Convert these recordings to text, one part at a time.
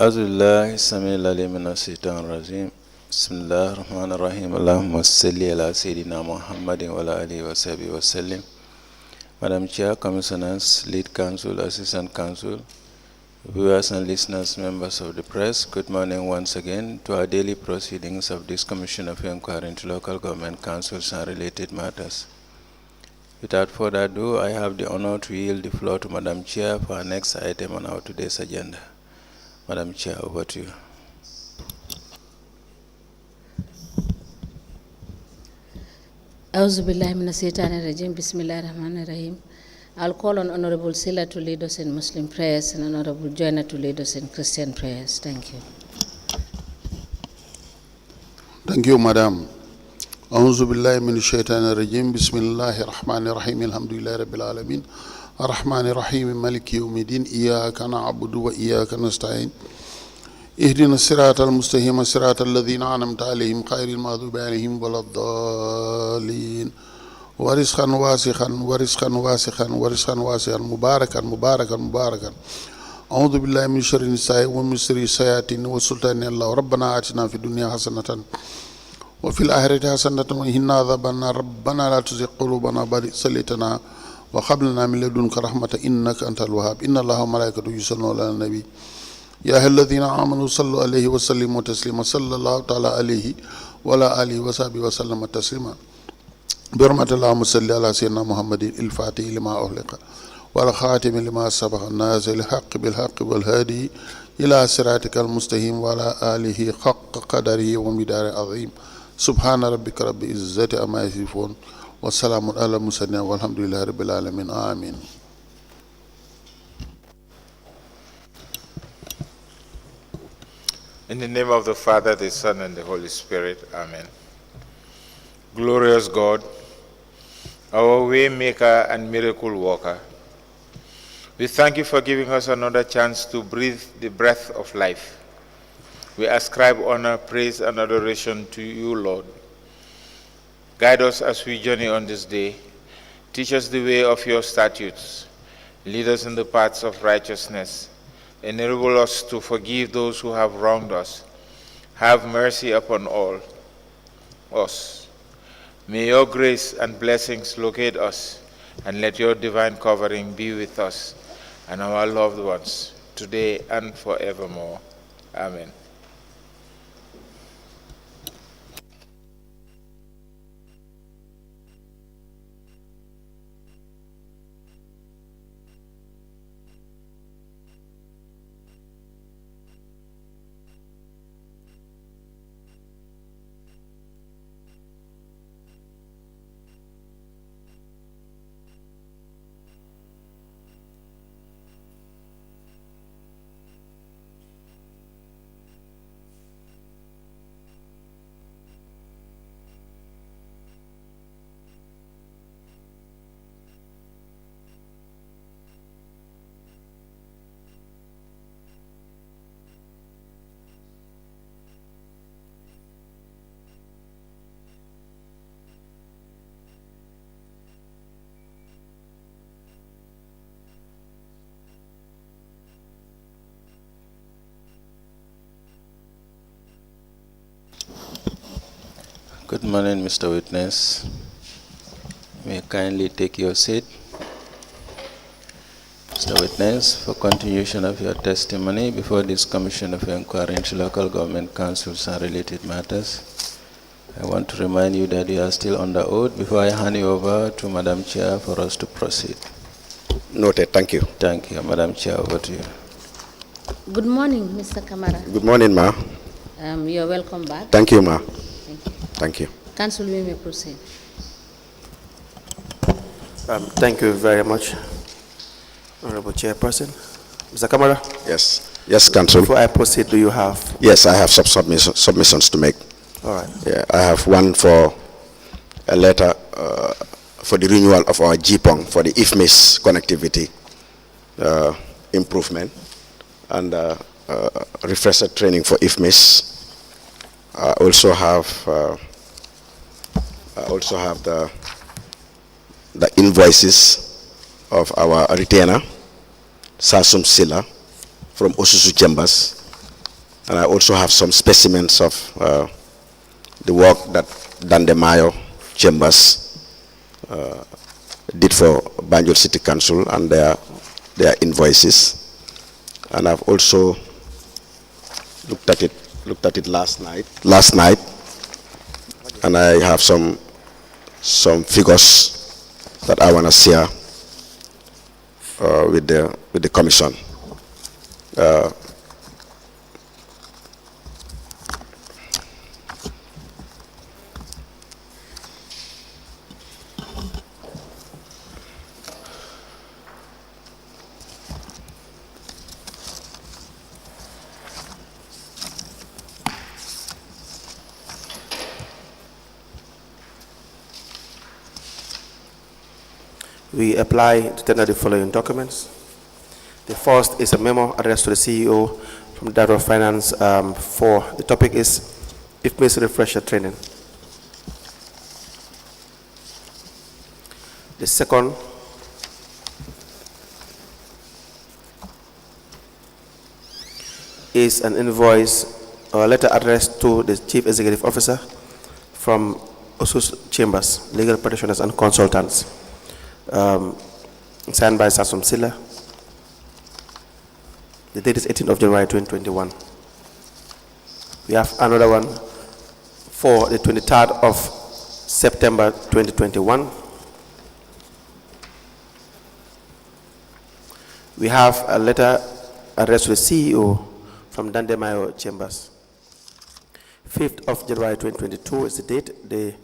أعوذ بالله السميع العليم من الشيطان الرجيم بسم الله الرحمن الرحيم اللهم صل على سيدنا محمد وعلى آله وصحبه وسلم. Madam Chair, Commissioners, Lead Counsel, Assistant Counsel, viewers and listeners, members of the press, good morning once again to our daily proceedings of this Commission of Inquiry into Local Government Councils and related matters. Without further ado, I have the honor to yield the floor to Madam Chair for our next item on our today's agenda. Madam Chair, over to you. Auzu billahi minash shaitani rajim. Bismillahir Rahmanir Rahim. I'll call on Honorable Sila to lead us in Muslim prayers and Honorable Joanna to lead us in Christian prayers. Thank you. Thank you, Madam. Auzu billahi minash shaitani rajim. Bismillahir Rahmanir Rahim. Alhamdulillahi Rabbil Alamin. Ar-Rahmanir Rahim. Maliki yawmiddin. Iyyaka na'budu wa iyyaka nasta'in. اهدنا الصراط المستقيم صراط الذين أنعمت عليهم غير المغضوب عليهم ولا الضالين ورزقا واسعا مباركا أعوذ بالله من شر النساء ومن شر الشياطين والسلطان الله ربنا آتنا في الدنيا حسنة وفي الآخرة حسنة وقنا عذاب النار ربنا لا تزغ قلوبنا بعد إذ هديتنا وهب لنا من لدنك رحمة إنك أنت الوهاب إن الله وملائكته يصلون على النبي يا أيها الذين آمنوا صلوا عليه وسلموا تسليما صلى الله تعالى عليه وعلى آله وصحبه وسلم تسليما برحمة اللهم صل على سيدنا محمد الفاتح لما أغلق والخاتم لما سبق الناصر الحق بالحق والهادي إلى صراطك المستقيم وعلى آله حق قدره ومقداره عظيم سبحان ربك رب العزة عما يصفون والسلام على المرسلين والحمد لله رب العالمين آمين. In the name of the Father, the Son, and the Holy Spirit. Amen. Glorious God, our way maker and miracle worker, we thank you for giving us another chance to breathe the breath of life. We ascribe honor, praise, and adoration to you, Lord. Guide us as we journey on this day. Teach us the way of your statutes. Lead us in the paths of righteousness. Enable us to forgive those who have wronged us. Have mercy upon all us. May your grace and blessings locate us, and let your divine covering be with us and our loved ones, today and forevermore. Amen. Good morning, Mr. Witness. May you kindly take your seat. Mr. Witness, for continuation of your testimony before this Commission of Inquiry into Local Government Councils and related matters, I want to remind you that you are still under oath before I hand you over to Madam Chair for us to proceed. Noted. Thank you. Thank you. Madam Chair, over to you. Good morning, Mr. Camara. Good morning, Ma. You're welcome back. Thank you, Ma. Thank you. Thank you. Council, we may proceed. Thank you very much, Honorable Chairperson. Mr. Camara? Yes. Yes, Council. Before I proceed, do you have? Yes, I have some submissions to make. All right. Yeah, I have one for a letter for the renewal of our GPON for the IFMIS connectivity improvement and refresher training for IFMIS. I also have the invoices of our retainer, Sasum Silla, from Osusu Chambers, And I also have some specimens of the work that Dandemayo Chambers did for Banjul City Council and their invoices. And I've also looked at it last night, and I have some figures that I want to share with the commission. We apply to tender the following documents. The first is a memo addressed to the CEO from the Director of Finance for the topic is IFMIS refresher training. The second is an invoice or a letter addressed to the Chief Executive Officer from Osus Chambers, Legal Practitioners and Consultants, signed by Sassom Silla. The date is 18th of January 2021. We have another one for the 23rd of September 2021. We have a letter addressed to the CEO from Dandemayo Chambers. 5th of January 2022 is the date. The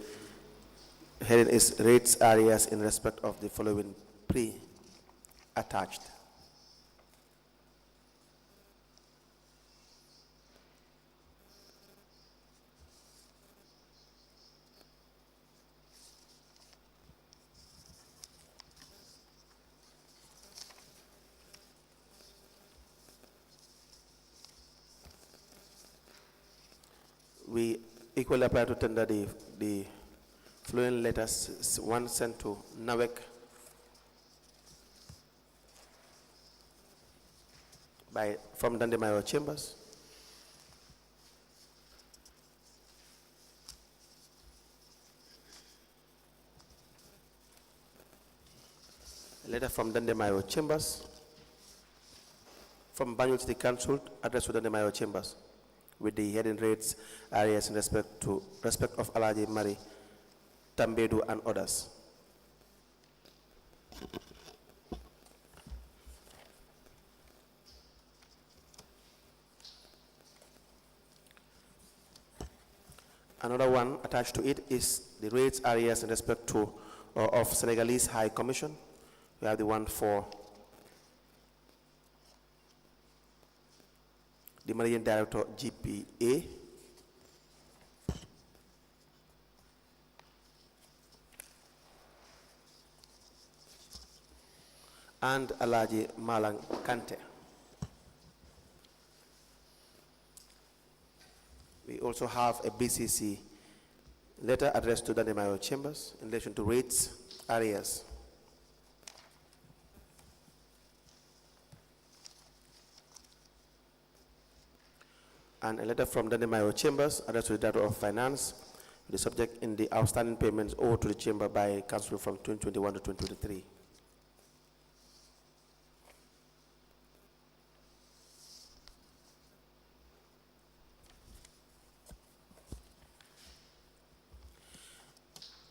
heading is rates areas in respect of the following pre-attached. We equally apply to tender the following letters, one sent to NAWEC from Dandemayo Chambers, a letter from Dandemayo Chambers, from Banjul City Council addressed to Dandemayo Chambers, with the heading rates areas in respect of Alaji Mari, Tambedu and others. Another one attached to it is the rates areas in respect to of Senegalese High Commission. We have the one for the Marine Director GPA, and Alaji Malang Kante. We also have a B.C.C letter addressed to Dandemayo Chambers in relation to rates areas. And a letter from Dandemayo Chambers addressed to the Director of Finance, the subject in the outstanding payments owed to the Chamber by Council from 2021 to 2023.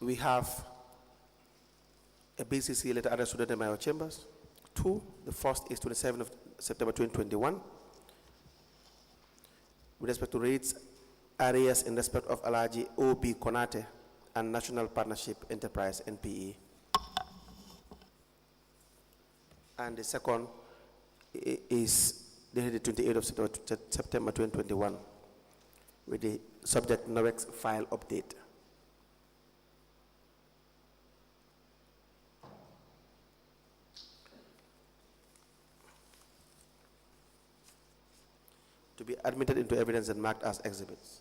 We have a B.C.C letter addressed to the Dandemayo Chambers. Two, the first is 27th of September 2021. With respect to rates areas in respect of Alaji O.B. Konate and National Partnership Enterprise, NPE. And the second is dated 28th of September 2021 with the subject NOREX file update. To be admitted into evidence and marked as exhibits.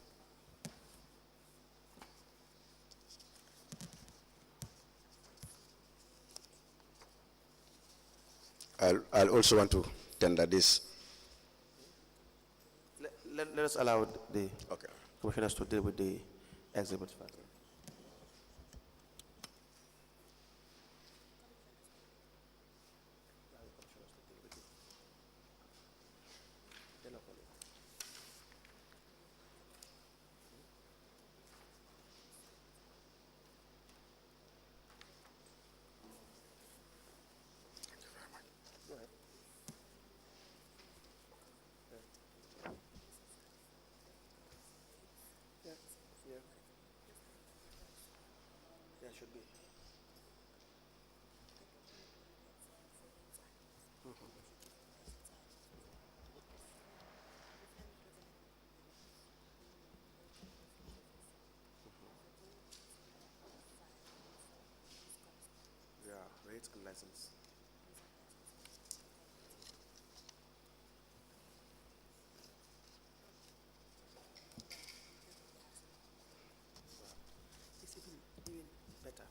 I'll also want to tender this. Let let us allow the Okay. commissioners to deal with the exhibits first. Go ahead. Yeah, yeah. Yeah, should be. Yeah, rates and license. It's even better.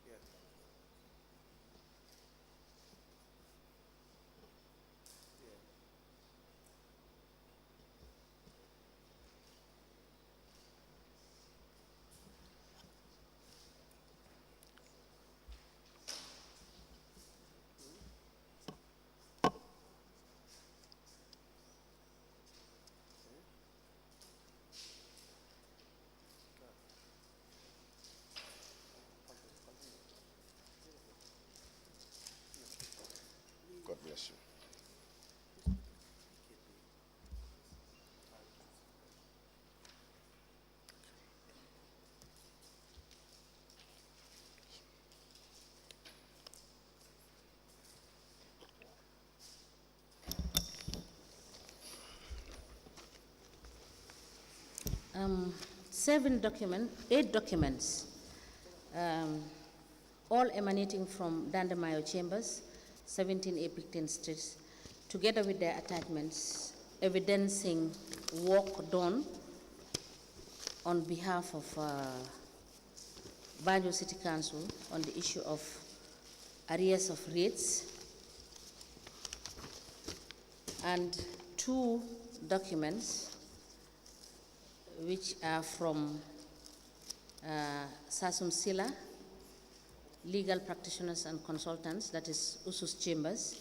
Yeah. Yeah. God bless you. Eight documents, all emanating from Dandemayo Chambers, 17A Picton Street, together with their attachments, evidencing work done on behalf of Banjul City Council on the issue of arrears of rates, and 2 documents which are from Sasum Sila, legal practitioners and consultants, that is Usus Chambers,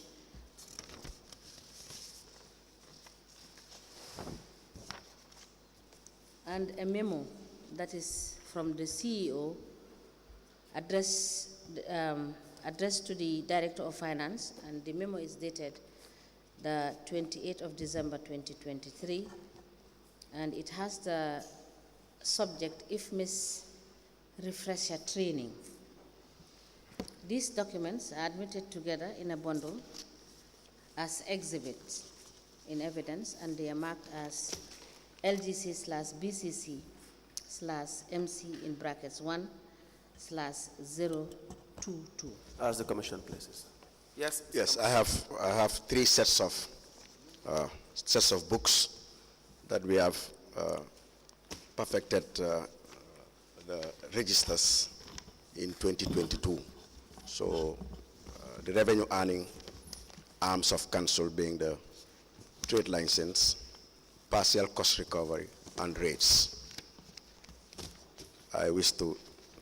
and a memo that is from the CEO addressed to the Director of Finance, and the memo is dated the 28th of December 2023, and it has the subject IFMIS refresher training. These documents are admitted together in a bundle as exhibits in evidence, and they are marked as LGC/BCC/MC in brackets 1/022. As the Commission places. Yes. Yes, I have 3 sets of books that we have perfected the registers in 2022. So the revenue earning arms of council being the trade license, partial cost recovery, and rates. I wish to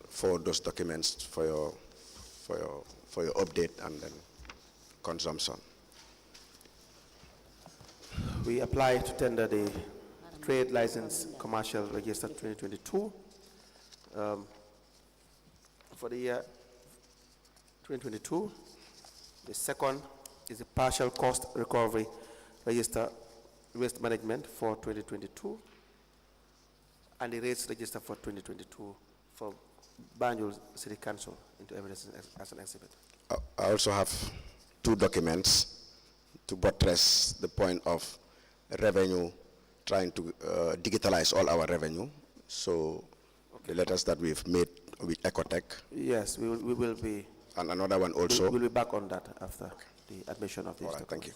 forward those documents for your update and then consumption. We apply to tender the trade license commercial register 2022 for the year 2022. The second is the partial cost recovery register waste management for 2022, and the rates register for 2022 for Banjul City Council into evidence as an exhibit. I also have 2 documents to buttress the point of revenue, trying to digitalize all our revenue. So the letters that we've made with Ecotech. Yes, we will be. And another one also. We'll be back on that after the admission of these All right, documents. thank you.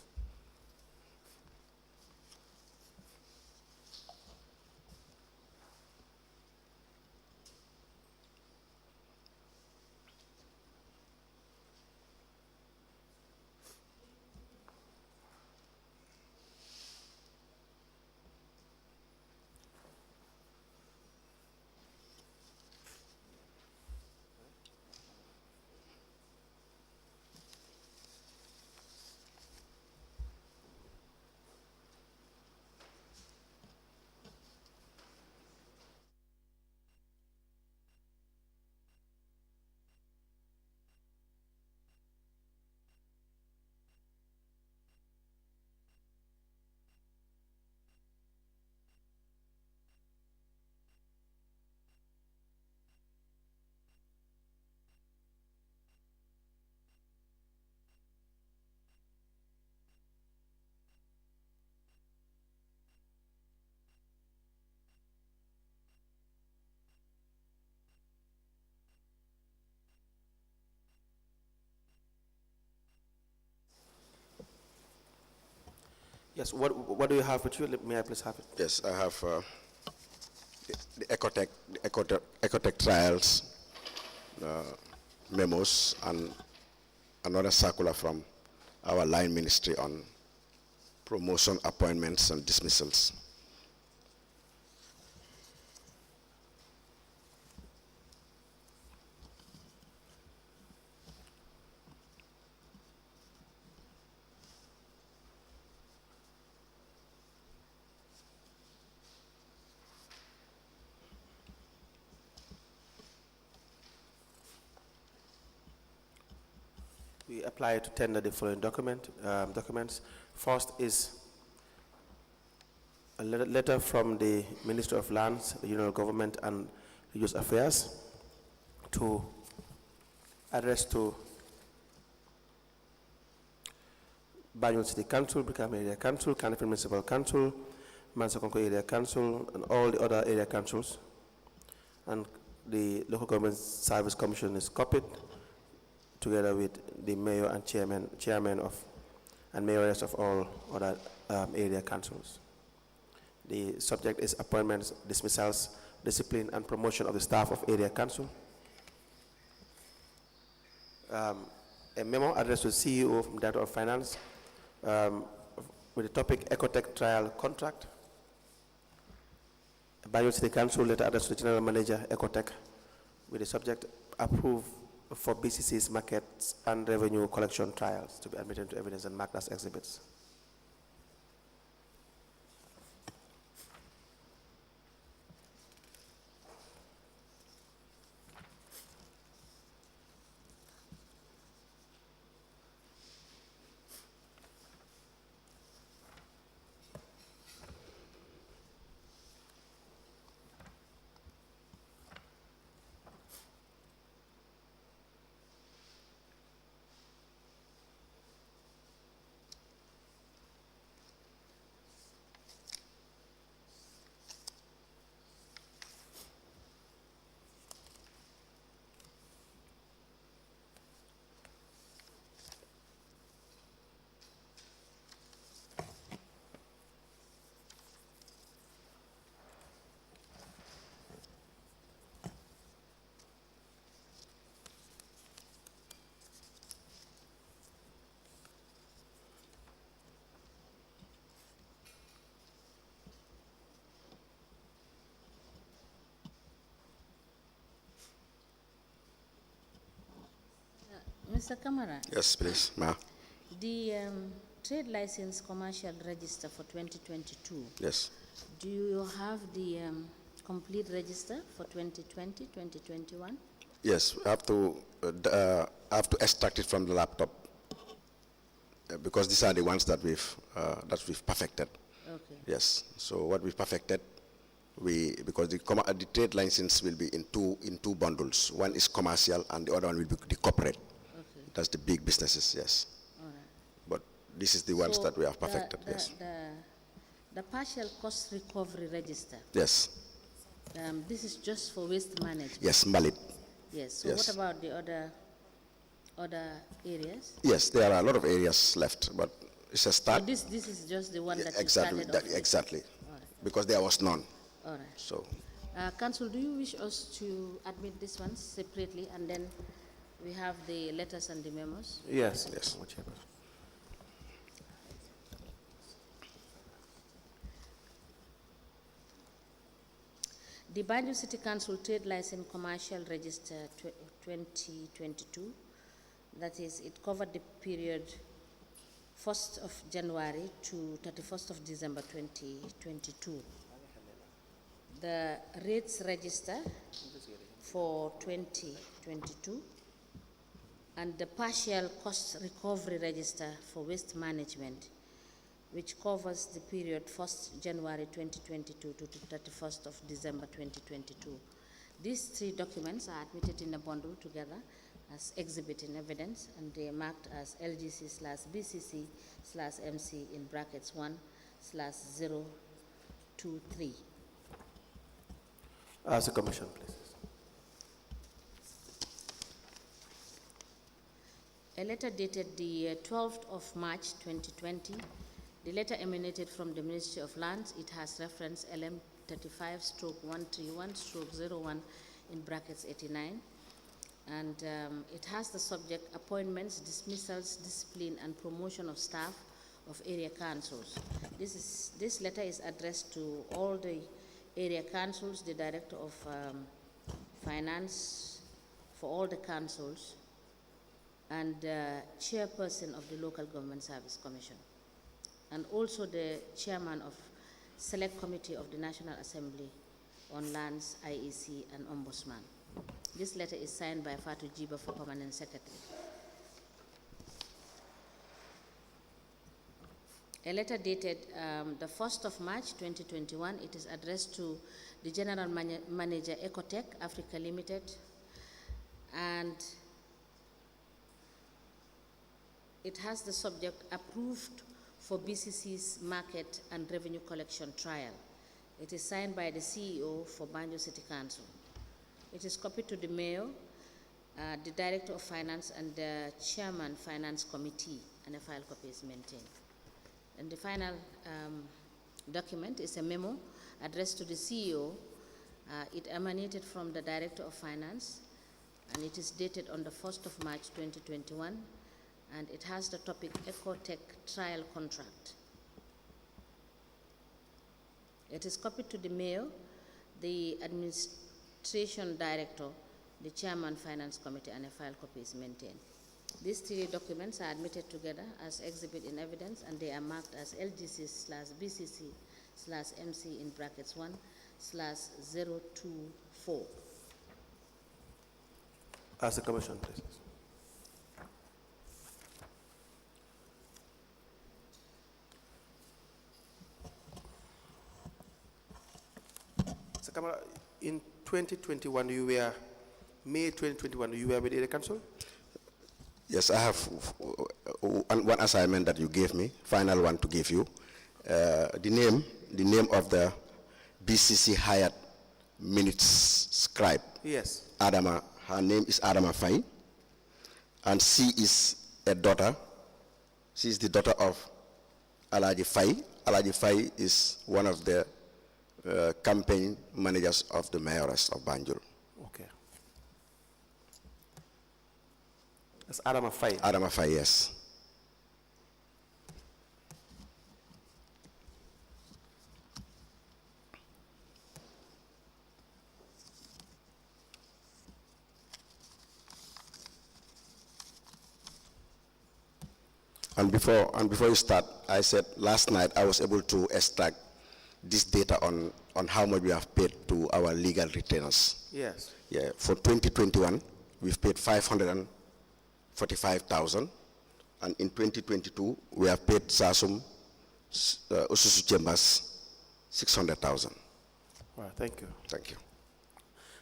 Yes, what do you have with you? May I please have it? Yes, I have the Ecotech trials memos and another circular from our line ministry on promotion, appointments, and dismissals. We apply to tender the following documents. First is a letter from the Ministry of Lands, Regional Government and Religious Affairs to address to Banjul City Council, Brikama Area Council, Kanifing Municipal Council, Mansakonko Area Council, and all the other area councils. And the Local Government Service Commission is copied together with the mayor and chairman of and mayors of all other area councils. The subject is appointments, dismissals, discipline, and promotion of the staff of area council. A memo addressed to the CEO from Director of Finance with the topic Ecotech Trial Contract. A Banjul City Council letter addressed to the General Manager, Ecotech, with the subject approved for B.C.C's markets and revenue collection trials to be admitted to evidence and marked as exhibits. Mr. Camara, Yes, please, ma. the trade license commercial register for 2022, Yes. do you have the complete register for 2020, 2021? Yes, I have to extract it from the laptop because these are the ones that we've perfected. Okay. Yes. So what we've perfected, because the trade license will be in two bundles. One is commercial, and the other one will be the corporate. Okay. That's the big businesses. Yes. All right. But this is the ones So that we have perfected. Yes. The partial cost recovery register, Yes. this is just for waste management. Yes, Malit. Yes. So Yes. what about the other areas? Yes, there are a lot of areas left, but it's a So start. this is just the one that Exactly. you started off with? Exactly. All right. Because there was none. All right. So. Council, do you wish us to admit this one separately, and then we have the letters and the memos? Yes. Yes. The Banjul City Council Trade License Commercial Register 2022, that is, it covered the period 1st of January to 31st of December 2022. The rates register for 2022 and the partial cost recovery register for waste management, which covers the period 1st January 2022 to 31st of December 2022. These three documents are admitted in a bundle together as exhibit in evidence, and they are marked as LGC/BCC/MC in brackets 1/023. As a commission, please. A letter dated the 12th of March 2020. The letter emanated from the Ministry of Lands. It has reference LM 35/131/01 in brackets 89. And it has the subject appointments, dismissals, discipline, and promotion of staff of area councils. This letter is addressed to all the area councils, the Director of Finance for all the councils, and chairperson of the Local Government Service Commission, and also the chairman of Select Committee of the National Assembly on Lands, IEC, and Ombudsman. This letter is signed by Fatou Jiba for Permanent Secretary. A letter dated the 1st of March 2021, it is addressed to the General Manager, Ecotech Africa Limited, and it has the subject approved for B.C.C's market and revenue collection trial. It is signed by the CEO for Banjul City Council. It is copied to the mayor The Director of Finance and the Chairman Finance Committee, and a file copy is maintained. And the final document is a memo addressed to the CEO. It emanated from the Director of Finance, and it is dated on the 1st of March 2021, and it has the topic Ecotech Trial Contract. It is copied to the Mayor, the Administration Director, the Chairman Finance Committee, and a file copy is maintained. These three documents are admitted together as exhibit in evidence, and they are marked as LGC/BCC/MC in brackets 1/024. Ask the Commission, please. Mr. Camara, in 2021, May 2021, you were with the Council? Yes, I have one assignment that you gave me, final one to give you. The name of the B.C.C. hired minutes scribe. Yes. Adama, her name is Adama Fai, and she is a daughter. She is the daughter of Alaji Fai. Alaji Fai is one of the campaign managers of the mayoress of Banjul. Okay. That's Adama Fai. Adama Fai, yes. And before you start, I said last night I was able to extract this data on how much we have paid to our legal retainers. Yes. Yeah, for 2021, we've paid 545,000, and in 2022, we have paid Sasum Ususu Chambers 600,000. All right, thank you. Thank you.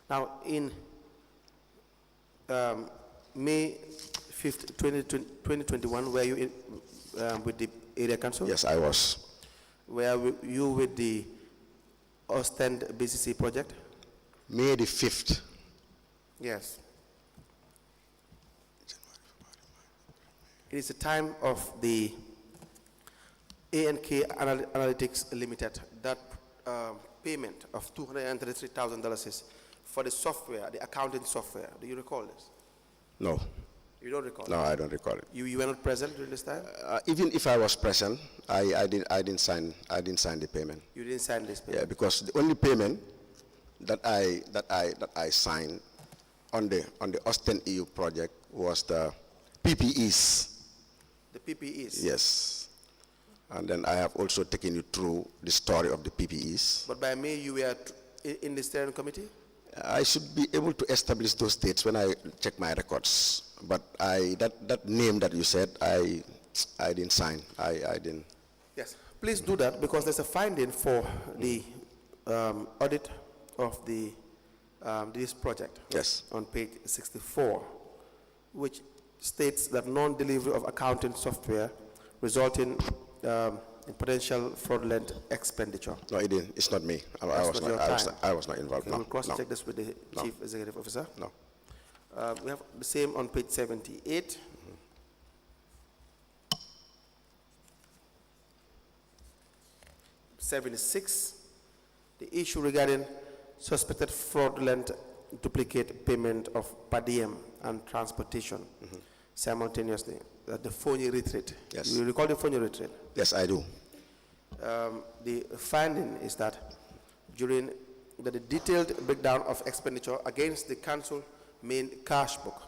Now, in May 5th, 2021, were you with the area council? Yes, I was. Were you with the Ostend B.C.C. project? May the 5th. Yes. It is the time of the A&K Analytics Limited. That payment of $233,000 is for the software, the accounting software. Do you recall this? No. You don't recall? No, I don't recall it. You were not present during this time? Even if I was present, I didn't sign the payment. You didn't sign this payment? Yeah, because the only payment that I signed on the Austin EU project was the PPEs. The PPEs? Yes. And then I have also taken you through the story of the PPEs. But by May you were in the steering committee? I should be able to establish those dates when I check my records. But that name that you said, I didn't sign. I didn't. Yes, please do that, because there's a finding for the audit of this project. Yes. On page 64, which states that non-delivery of accounting software resulting in potential fraudulent expenditure. No, it didn't. It's not me. I was not involved. Okay, No. we'll cross-check No. this with the Chief Executive Officer. No. We have the same on page 78. 76, the issue regarding suspected fraudulent duplicate payment of per diem and transportation simultaneously at the Fonyi retreat. Yes. You recall the Fonyi retreat? Yes, I do. The finding is that during the detailed breakdown of expenditure against the council main cash book,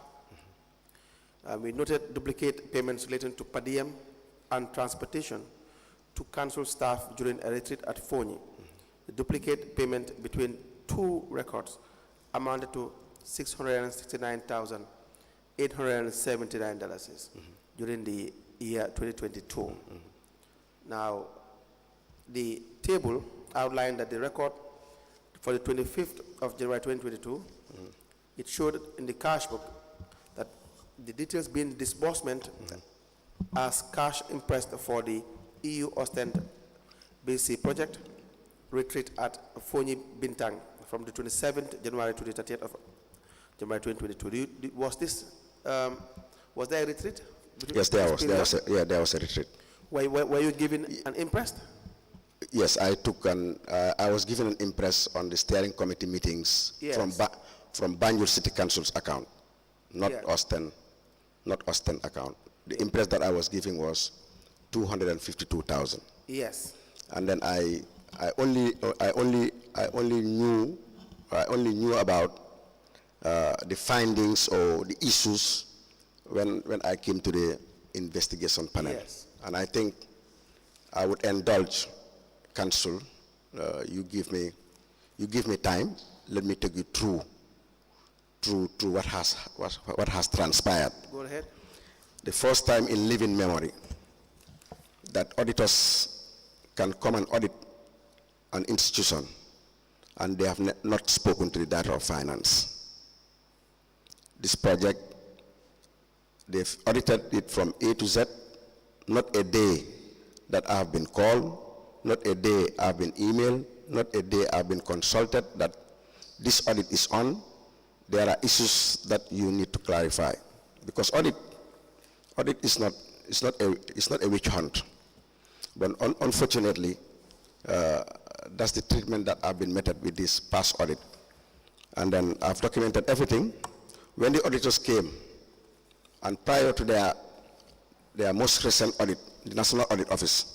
we noted duplicate payments relating to per diem and transportation to council staff during a retreat at Fonyi. The duplicate payment between two records amounted to $669,879 during the year 2022. Now, the table outlined that the record for the 25th of January 2022, it showed in the cash book that the details being disbursement as cash impressed for the EU Ostend B.C. project retreat at Fonyi Bintang from the 27th January to the 30th of January 2022. Was there a retreat? Yes, there was a retreat. Were you given an imprest? Yes, I was given an impress on the steering committee meetings from Banjul City Council's account, not Austin account. The impress that I was giving was 252,000. Yes. And then I only knew about the findings or the issues when I came to the investigation panel. Yes. And I think I would indulge council. You give me time. Let me take you through what has transpired. Go ahead. The first time in living memory that auditors can come and audit an institution and they have not spoken to the Director of Finance. This project, they've audited it from A to Z. Not a day that I have been called, not a day I've been emailed, not a day I've been consulted that this audit is on. There are issues that you need to clarify, because audit is not a witch hunt. But unfortunately, that's the treatment that I've been meted with this past audit. And then I've documented everything. When the auditors came, and prior to their most recent audit, the National Audit Office,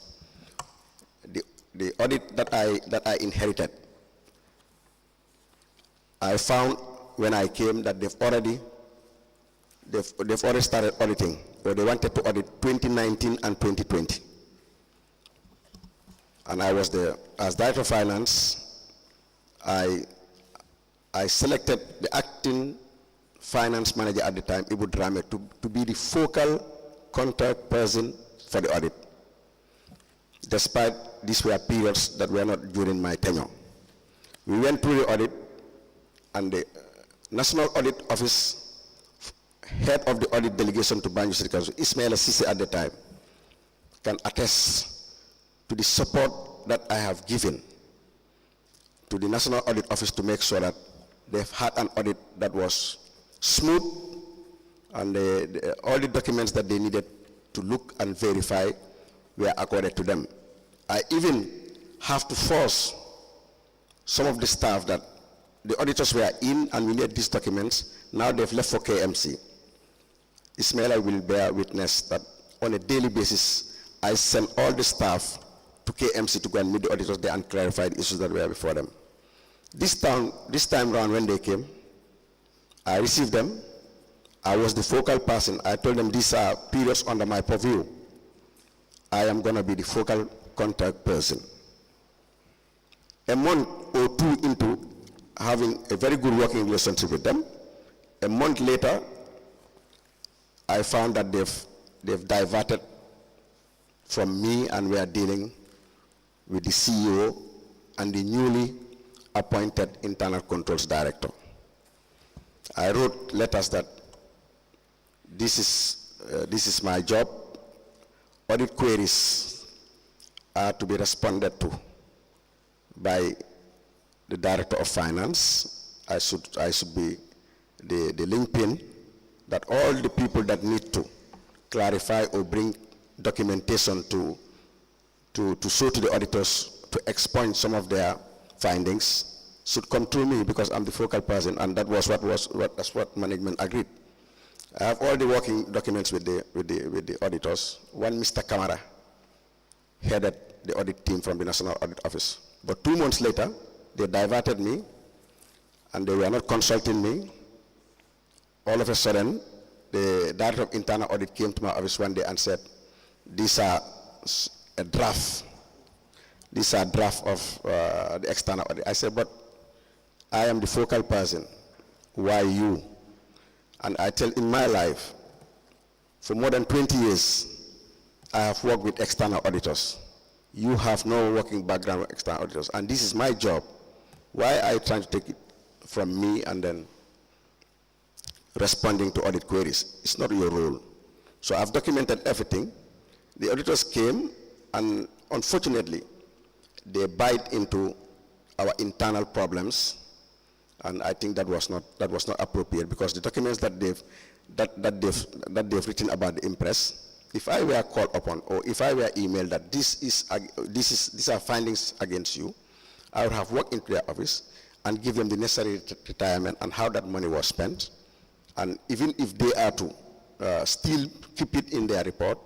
the audit that I inherited, I found when I came that they've already started auditing, or they wanted to audit 2019 and 2020. And I was there as Director of Finance. I selected the acting finance manager at the time, Ibu Drame, to be the focal contact person for the audit, despite these were periods that were not during my tenure. We went through the audit, and the National Audit Office head of the audit delegation to Banjul City Council, Ismail Sisi at the time, can attest to the support that I have given to the National Audit Office to make sure that they've had an audit that was smooth, and all the documents that they needed to look and verify were accorded to them. I even have to force some of the staff that the auditors were in and we need these documents. Now they've left for KMC. Ismaila will bear witness that on a daily basis, I send all the staff to KMC to go and meet the auditors there and clarify the issues that were before them. This time around when they came, I received them. I was the focal person. I told them these are periods under my purview. I am going to be the focal contact person. A month or two into having a very good working relationship with them, a month later, I found that they've diverted from me and we are dealing with the CEO and the newly appointed Internal Controls Director. I wrote letters that this is my job. Audit queries are to be responded to by the Director of Finance. I should be the linchpin that all the people that need to clarify or bring documentation to show to the auditors to expunge some of their findings should come through me, because I'm the focal person, and that's what management agreed. I have all the working documents with the auditors. One, Mr. Camara, headed the audit team from the National Audit Office. But 2 months later, they diverted me, and they were not consulting me. All of a sudden, the Director of Internal Audit came to my office one day and said, these are a draft. These are draft of the external audit. I said, but I am the focal person. Why you? And I tell, in my life, for more than 20 years, I have worked with external auditors. You have no working background with external auditors, and this is my job. Why are you trying to take it from me and then responding to audit queries? It's not your role. So I've documented everything. The auditors came, and unfortunately, they bite into our internal problems, And I think that was not appropriate, because the documents that they've written about the impress, if I were called upon, or if I were emailed that these are findings against you, I would have walked into their office and give them the necessary retirement and how that money was spent. And even if they are to still keep it in their report,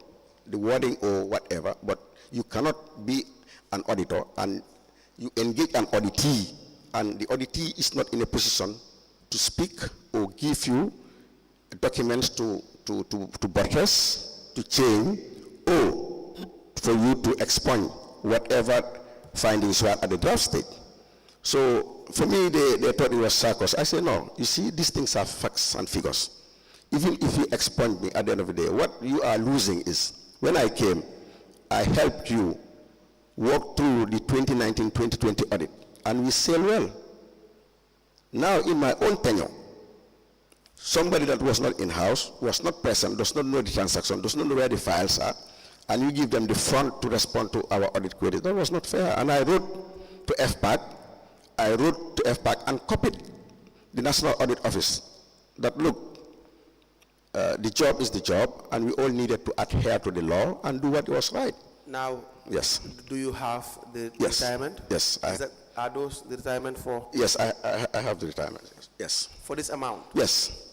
the wording or whatever, but you cannot be an auditor and you engage an auditee, and the auditee is not in a position to speak or give you documents to buttress, to change, or for you to expunge whatever findings were at the draft stage. So for me, they thought it was circus. I said, no, you see, these things are facts and figures. Even if you expunge me at the end of the day, what you are losing is, when I came, I helped you walk through the 2019-2020 audit, and we sailed well. Now in my own tenure, somebody that was not in-house, was not present, does not know the transaction, does not know where the files are, and you give them the front to respond to our audit queries. That was not fair. And I wrote to FPAC, and copied the National Audit Office that, look, the job is the job, and we all needed to adhere to the law and do what was right. Now, yes. Do you have the yes. retirement? Yes. Are those the retirement for? Yes, I have the retirement. Yes. For this amount? Yes.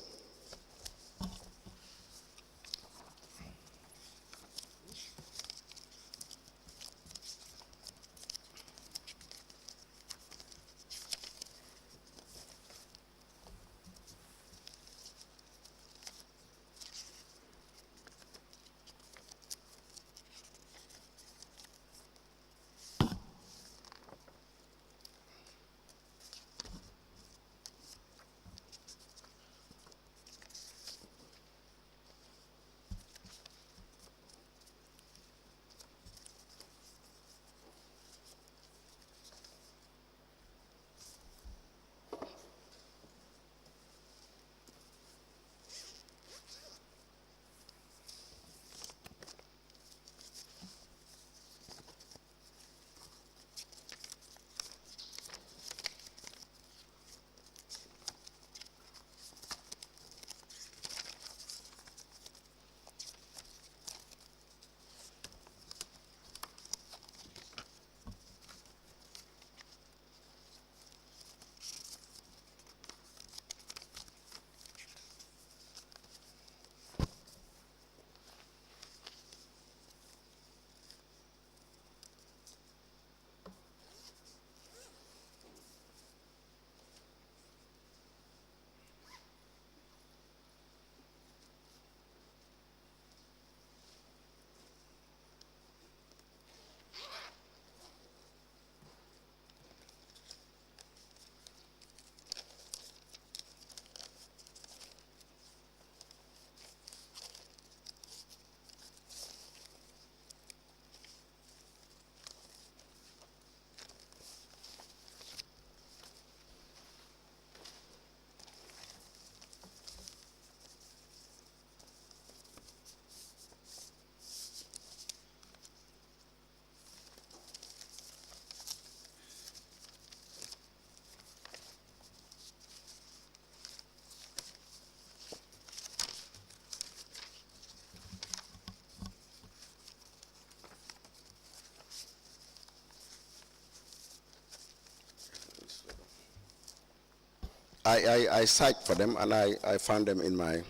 I searched for them, and I found them in my,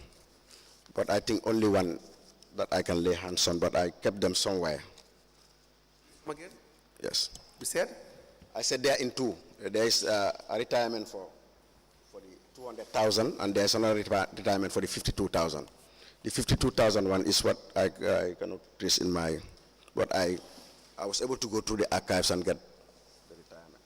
but I think only one that I can lay hands on, but I kept them somewhere. Again? Yes. You said? I said they are in two. There is a retirement for the 200,000, and there's another retirement for the 52,000. The 52,000 one is what I cannot trace in my, but I was able to go through the archives and get the retirement.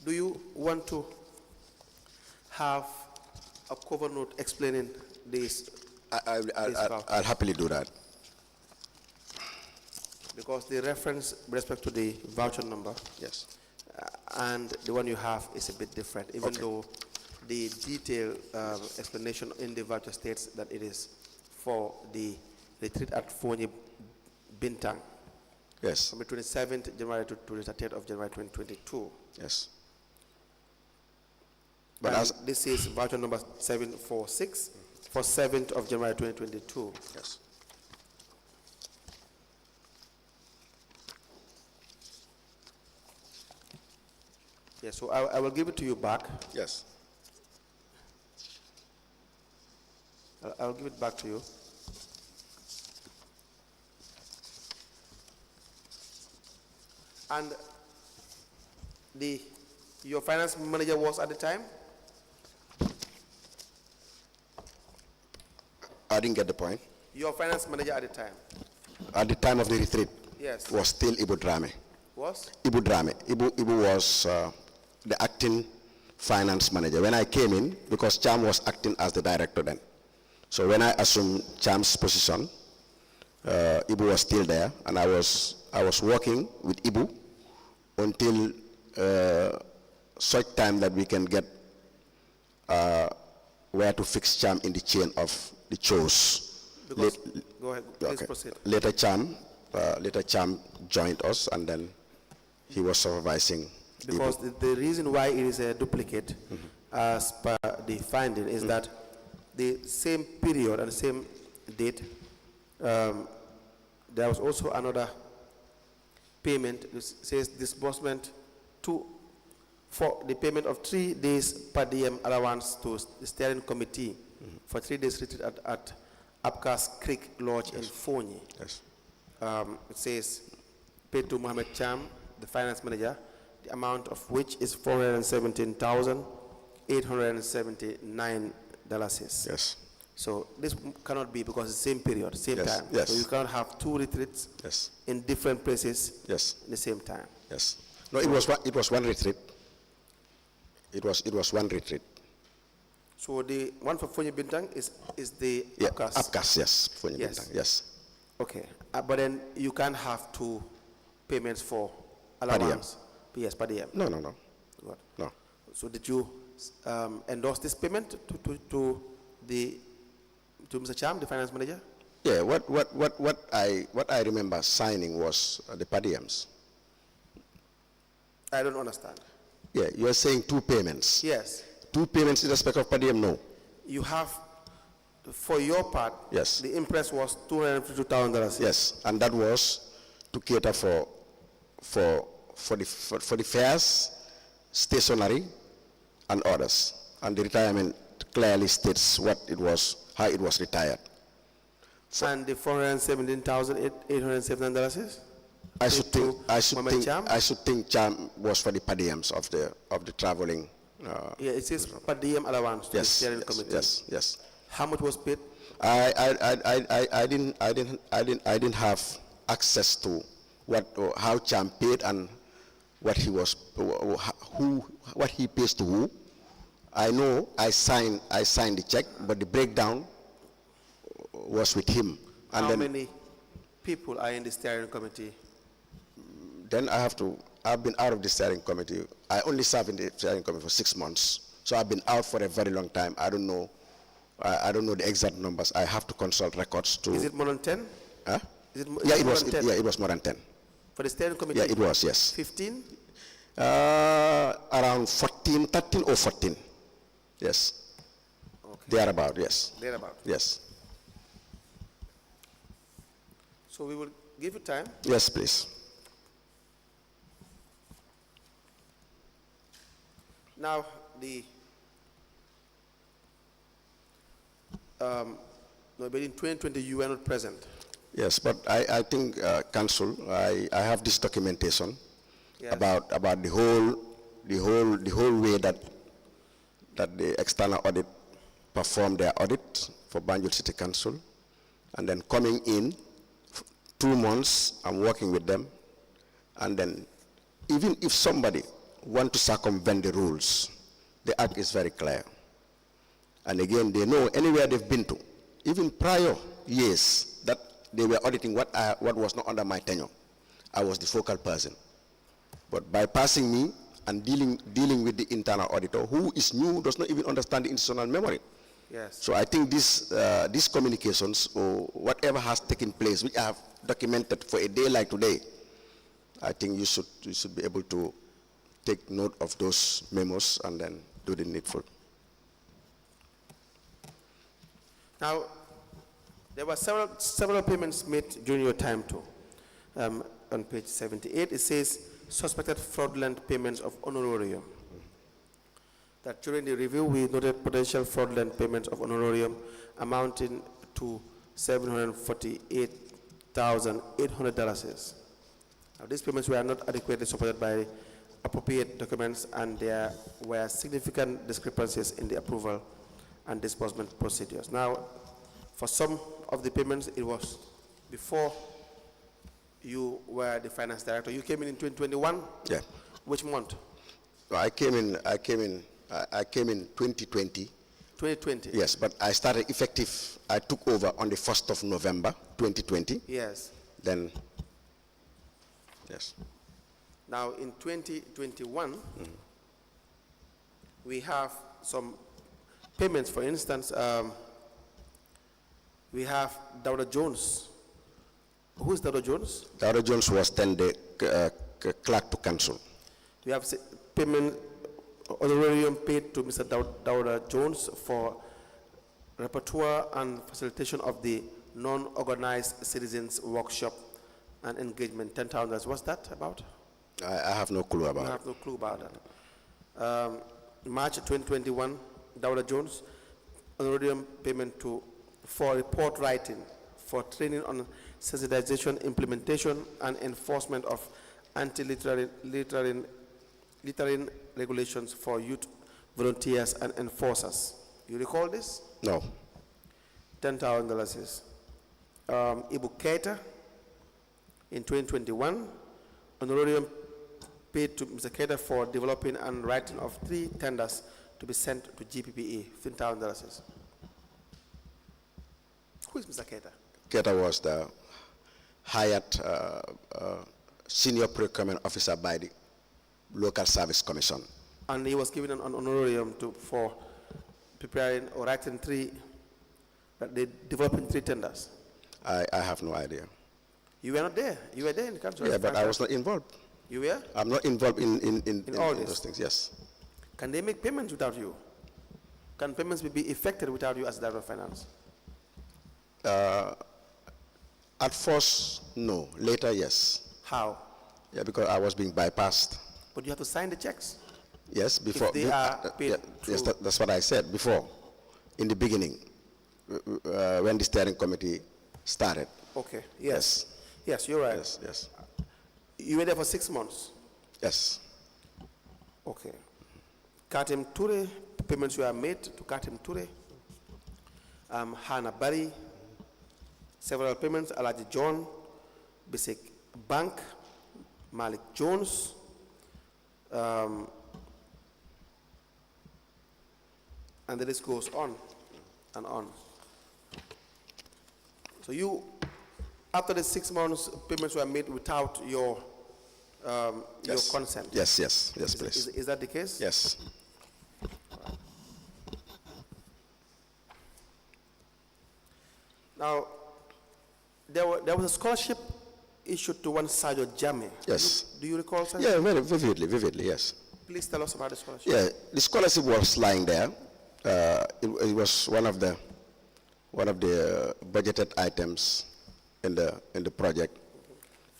Do you want to have a cover note explaining this? I'll happily do that. Because the reference with respect to the voucher number Yes. and the one you have is a bit different, even though the detailed explanation in the voucher states that it is for the retreat at Fonyi Bintang. Yes. From the 27th January to the 30th of January 2022. Yes. But But as this is voucher number 746 for 7th of January 2022. yes. Yes, so I will give it to you back. Yes. I'll give it back to you. And your finance manager was at the time? I didn't get the point. Your finance manager at the time? At the time of the retreat, Yes. was still Ibu Drame. Was? Ibu Drame. Ibu was the acting finance manager. When I came in, because Cham was acting as the director then. So when I assumed Cham's position, Ibu was still there, and I was working with Ibu until such time that we can get where to fix Cham in the chain of the chores. Because, go ahead, please proceed. Later Cham joined us, and then he was supervising. Because the reason why it is a duplicate, as per the finding, is that the same period and the same date, there was also another payment. It says disbursement for the payment of 3 days per diem allowance to the steering committee for 3 days retreat at Apkas Creek Lodge in Fonyi. Yes. It says paid to Mohammed Cham, the finance manager, the amount of which is $417,879. Yes. So this cannot be because it's the same period, same Yes, time. yes. So you cannot have 2 retreats Yes. in different places Yes. at the same time. Yes. No, it was one retreat. It was one retreat. So the one for Fonyi Bintang is the Yeah. Apkas. Apkas, yes. Yes. Yes. Okay, but then you can't have 2 payments for diem. allowance. Yes, per diem. No. Good. No. So did you endorse this payment to Mr. Cham, the finance manager? Yeah. What I remember signing was the per diems. I don't understand. Yeah. You are saying 2 payments. Yes, 2 payments in respect of per diem. No. you have, for your part, Yes. the impress was $252,000. Yes. And that was to cater for the fares, stationery, and others. And the retirement clearly states what it was, how it was retired. And the $417,879 is? I should Mohammed Cham? think Cham was for the per diems of the traveling. Yeah, it says per diem allowance to the Yes. steering committee. Yes. How much was paid? I didn't have access to how Cham paid and what he pays to who. I know I signed the check, but the breakdown was with him. And How then, many people are in the steering committee? Then I've been out of the steering committee. I only served in the steering committee for 6 months, so I've been out for a very long time. I don't know the exact numbers. I have to consult records to. Is it more than 10? Huh? Is it Yeah, is it more was. than 10? Yeah, it was more than 10. For the steering committee? Yeah, it was. Yes. 15? Around 13 or 14. Yes. Okay. Thereabout. Yes. Thereabout. Yes. So we will give you time. Yes, please. Now, but in 2020 you were not present. Yes, but I think, Council, I have this documentation. Yes. about the whole way that the external audit performed their audit for Banjul City Council, and then coming in 2 months, I'm working with them, and then even if somebody want to circumvent the rules. The act is very clear. And again, they know anywhere they've been to, even prior years that they were auditing what was not under my tenure. I was the focal person. But bypassing me and dealing with the internal auditor, who is new, does not even understand the institutional memory. Yes. So I think these communications or whatever has taken place, which I have documented for a day like today, I think you should be able to take note of those memos and then do the needful. Now, there were several payments made during your time too. On page 78, it says suspected fraudulent payments of honorarium. That during the review, we noted potential fraudulent payments of honorarium amounting to $748,800. Now, these payments were not adequately supported by appropriate documents, and there were significant discrepancies in the approval and disbursement procedures. Now, for some of the payments, it was before you were the finance director. You came in 2021? Yeah. Which month? I came in 2020. 2020? Yes, but I started effective, I took over on the 1st of November, 2020. Yes. Then, yes. Now, in 2021, we have some payments. For instance, we have Dawda Jones. Who is Dawda Jones? Dawda Jones was then the clerk to council. We have payment honorarium paid to Mr. Dawda Jones for repertoire and facilitation of the non-organized citizens workshop and engagement, $10,000. What's that about? I have no clue about it. I have no clue about that. March 2021, Dawda Jones, honorarium payment for report writing, for training on sensitization, implementation, and enforcement of anti-littering regulations for youth volunteers and enforcers. You recall this? No. $10,000. Ibu Keita, in 2021, honorarium paid to Mr. Keita for developing and writing of 3 tenders to be sent to GPPA, $15,000. Who is Mr. Keita? Keita was the hired senior procurement officer by the Local Service Commission. And he was given an honorarium for preparing or writing developing 3 tenders. I have no idea. You were not there. You were there in the country. Yeah, but I was not involved. You were? I'm not involved in all those things, yes. Can they make payments without you? Can payments be effected without you as Director of Finance? At first, no. Later, yes. How? Yeah, because I was being bypassed. But you have to sign the checks. Yes, before. If they are paid yes, that's what I said before, in the beginning, when the steering committee started. Okay, yes. Yes, you're right. Yes, yes. You were there for 6 months? Yes. Okay. Katim Ture, payments were made to Katim Ture. Hannah Barry, several payments, Alaji John, Basic Bank, Malik Jones, and the list goes on and on. So you, after the 6 months, payments were made without your Yes. consent? Yes, please. Is that the case? Yes. Now, there was a scholarship issued to one Sajo Jame. Yes. Do you recall, sir? Yeah, very vividly, yes. Please tell us about the scholarship. Yeah, the scholarship was lying there. It was one of the budgeted items in the project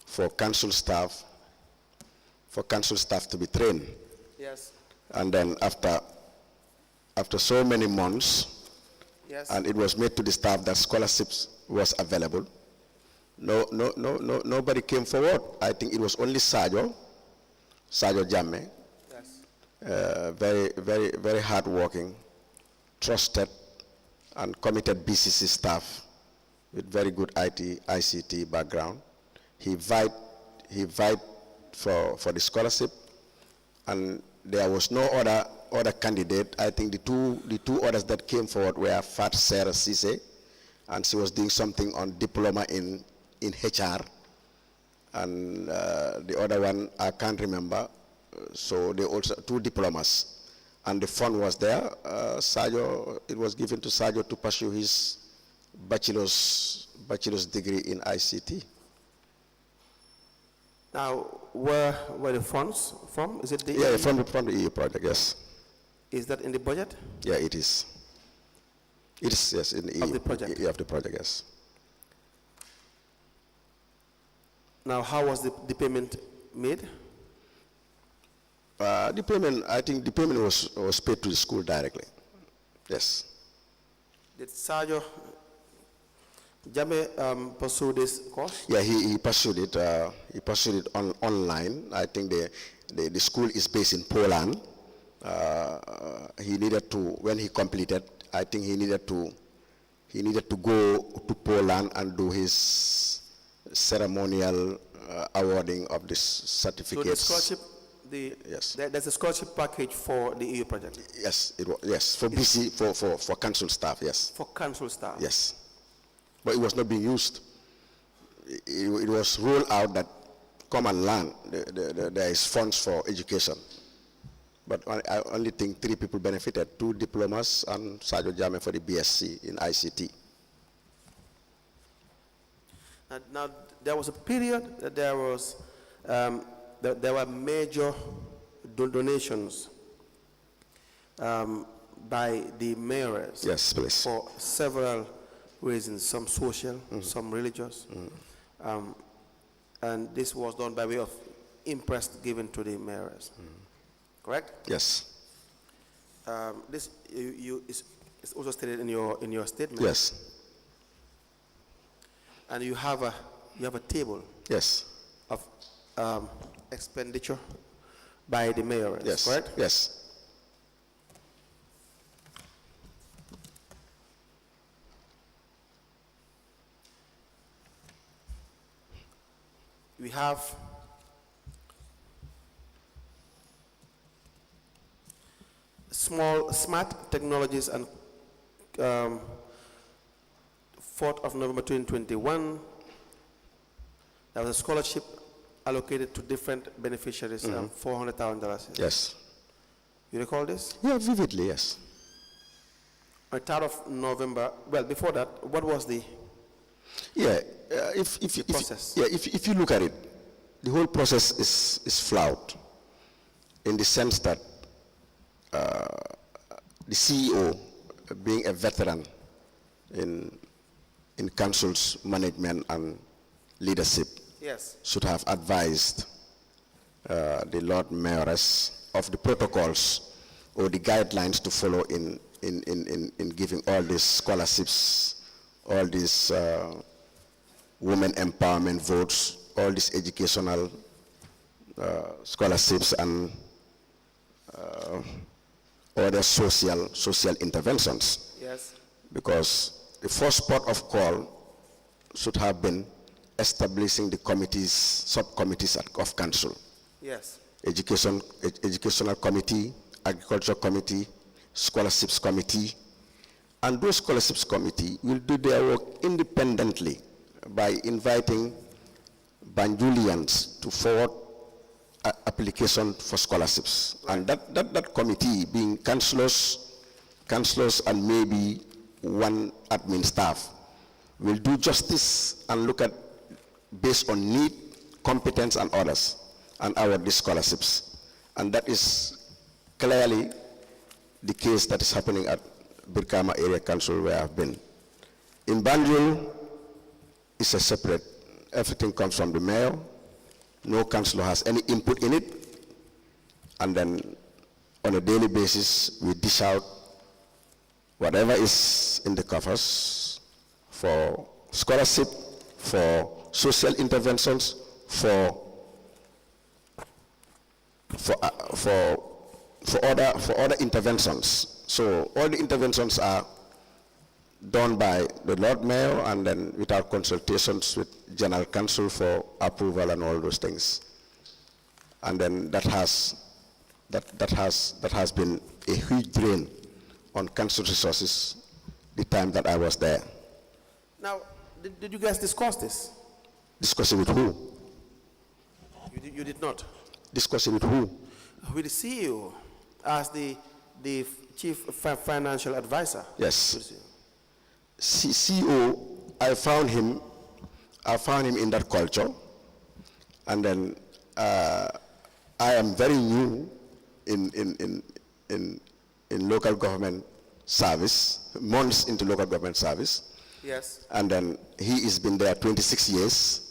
for council staff to be trained. Yes. And then after so many months, Yes. and it was made to the staff that scholarships was available. Nobody came forward. I think it was only Sajo Jammeh. Yes. Very hardworking, trusted, and committed B.C.C staff with very good ICT background. He vied for the scholarship, and there was no other candidate. I think the two others that came forward were Fat Sarah Cisse, and she was doing something on diploma in HR, and the other one I can't remember. So they also two diplomas, and the fund was there. Sajo, it was given to Sajo to pursue his bachelor's degree in ICT. Now, where were the funds from? Is it the Yeah, EU? from the EU project, yes. Is that in the budget? Yeah, it is. It is, yes, in the EU. Of the project? Yeah, of the project, yes. Now, how was the payment made? The payment, I think the payment was paid to the school directly. Yes. Did Sajo Jame pursue this course? Yeah, he pursued it. He pursued it online. I think the school is based in Poland. He needed to, when he completed, I think he needed to go to Poland and do his ceremonial awarding of this certificates. So the scholarship, yes. There's a scholarship package for the EU project. Yes, it was. Yes, for BC, for council staff. Yes. For council staff. Yes, but it was not being used. It was ruled out that come and learn. There is funds for education, but I only think 3 people benefited: 2 diplomas and Sajo Jame for the BSc in ICT. Now there was a period that there was there were major donations by the mayors. Yes, please. For several reasons, some social, some religious, and this was done by way of imprest given to the mayors. Correct? Yes. This is also stated in your statement. Yes. And you have a table. Yes. Of expenditure by the mayors. Yes. Correct? Yes. We have smart technologies and 4th of November 2021, there was a scholarship allocated to different beneficiaries, $400,000. Yes. You recall this? Yeah, vividly, yes. On 3rd of November, well, before that, what was the process? If you look at it, the whole process is flawed in the sense that the CEO, being a veteran in council's management and leadership, yes, should have advised the Lord Mayoress of the protocols or the guidelines to follow in giving all these scholarships, all these women empowerment votes, all these educational scholarships and other social interventions. Yes. Because the first port of call should have been establishing the committees, subcommittees of council. Yes. Educational committee, agriculture committee, scholarships committee, and those scholarships committee will do their work independently by inviting Banjulians to forward application for scholarships. Right. And that committee, being councillors and maybe one admin staff, will do justice and look at based on need, competence and others, and award these scholarships. And that is clearly the case that is happening at Birkama Area Council where I've been. In Banjul, it's a separate, everything comes from the mayor, no councillor has any input in it, and then on a daily basis we dish out whatever is in the coffers for scholarship, for social interventions, for other interventions. So all the interventions are done by the Lord Mayor and then without consultations with General Council for approval and all those things. And then that has that has been a huge drain on council resources the time that I was there. Now, did you guys discuss this? Discussing with who? You did not. Discussing with who? With the CEO as the chief financial advisor. Yes. CEO, I found him in that culture, and then I am very new in local government service, months into local government service. Yes. And then he has been there 26 years.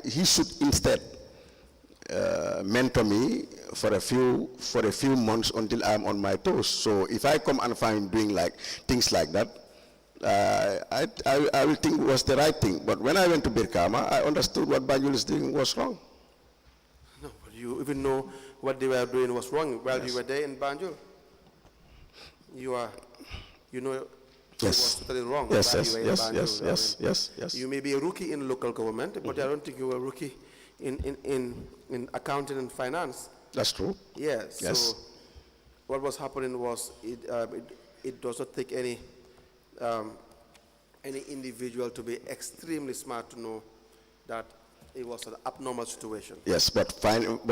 He should instead mentor me for a few months until I'm on my toes. So if I come and find him doing things like that, I will think it was the right thing. But when I went to Birkama, I understood what Banjul is doing was wrong. No, but you even know what they were doing was wrong while you were there in Banjul. You know it was totally wrong. Yes. You may be a rookie in local government, but I don't think you were a rookie in accounting and finance. That's true. Yes. So what was happening was it does not take any individual to be extremely smart to know that it was an abnormal situation. Yes, but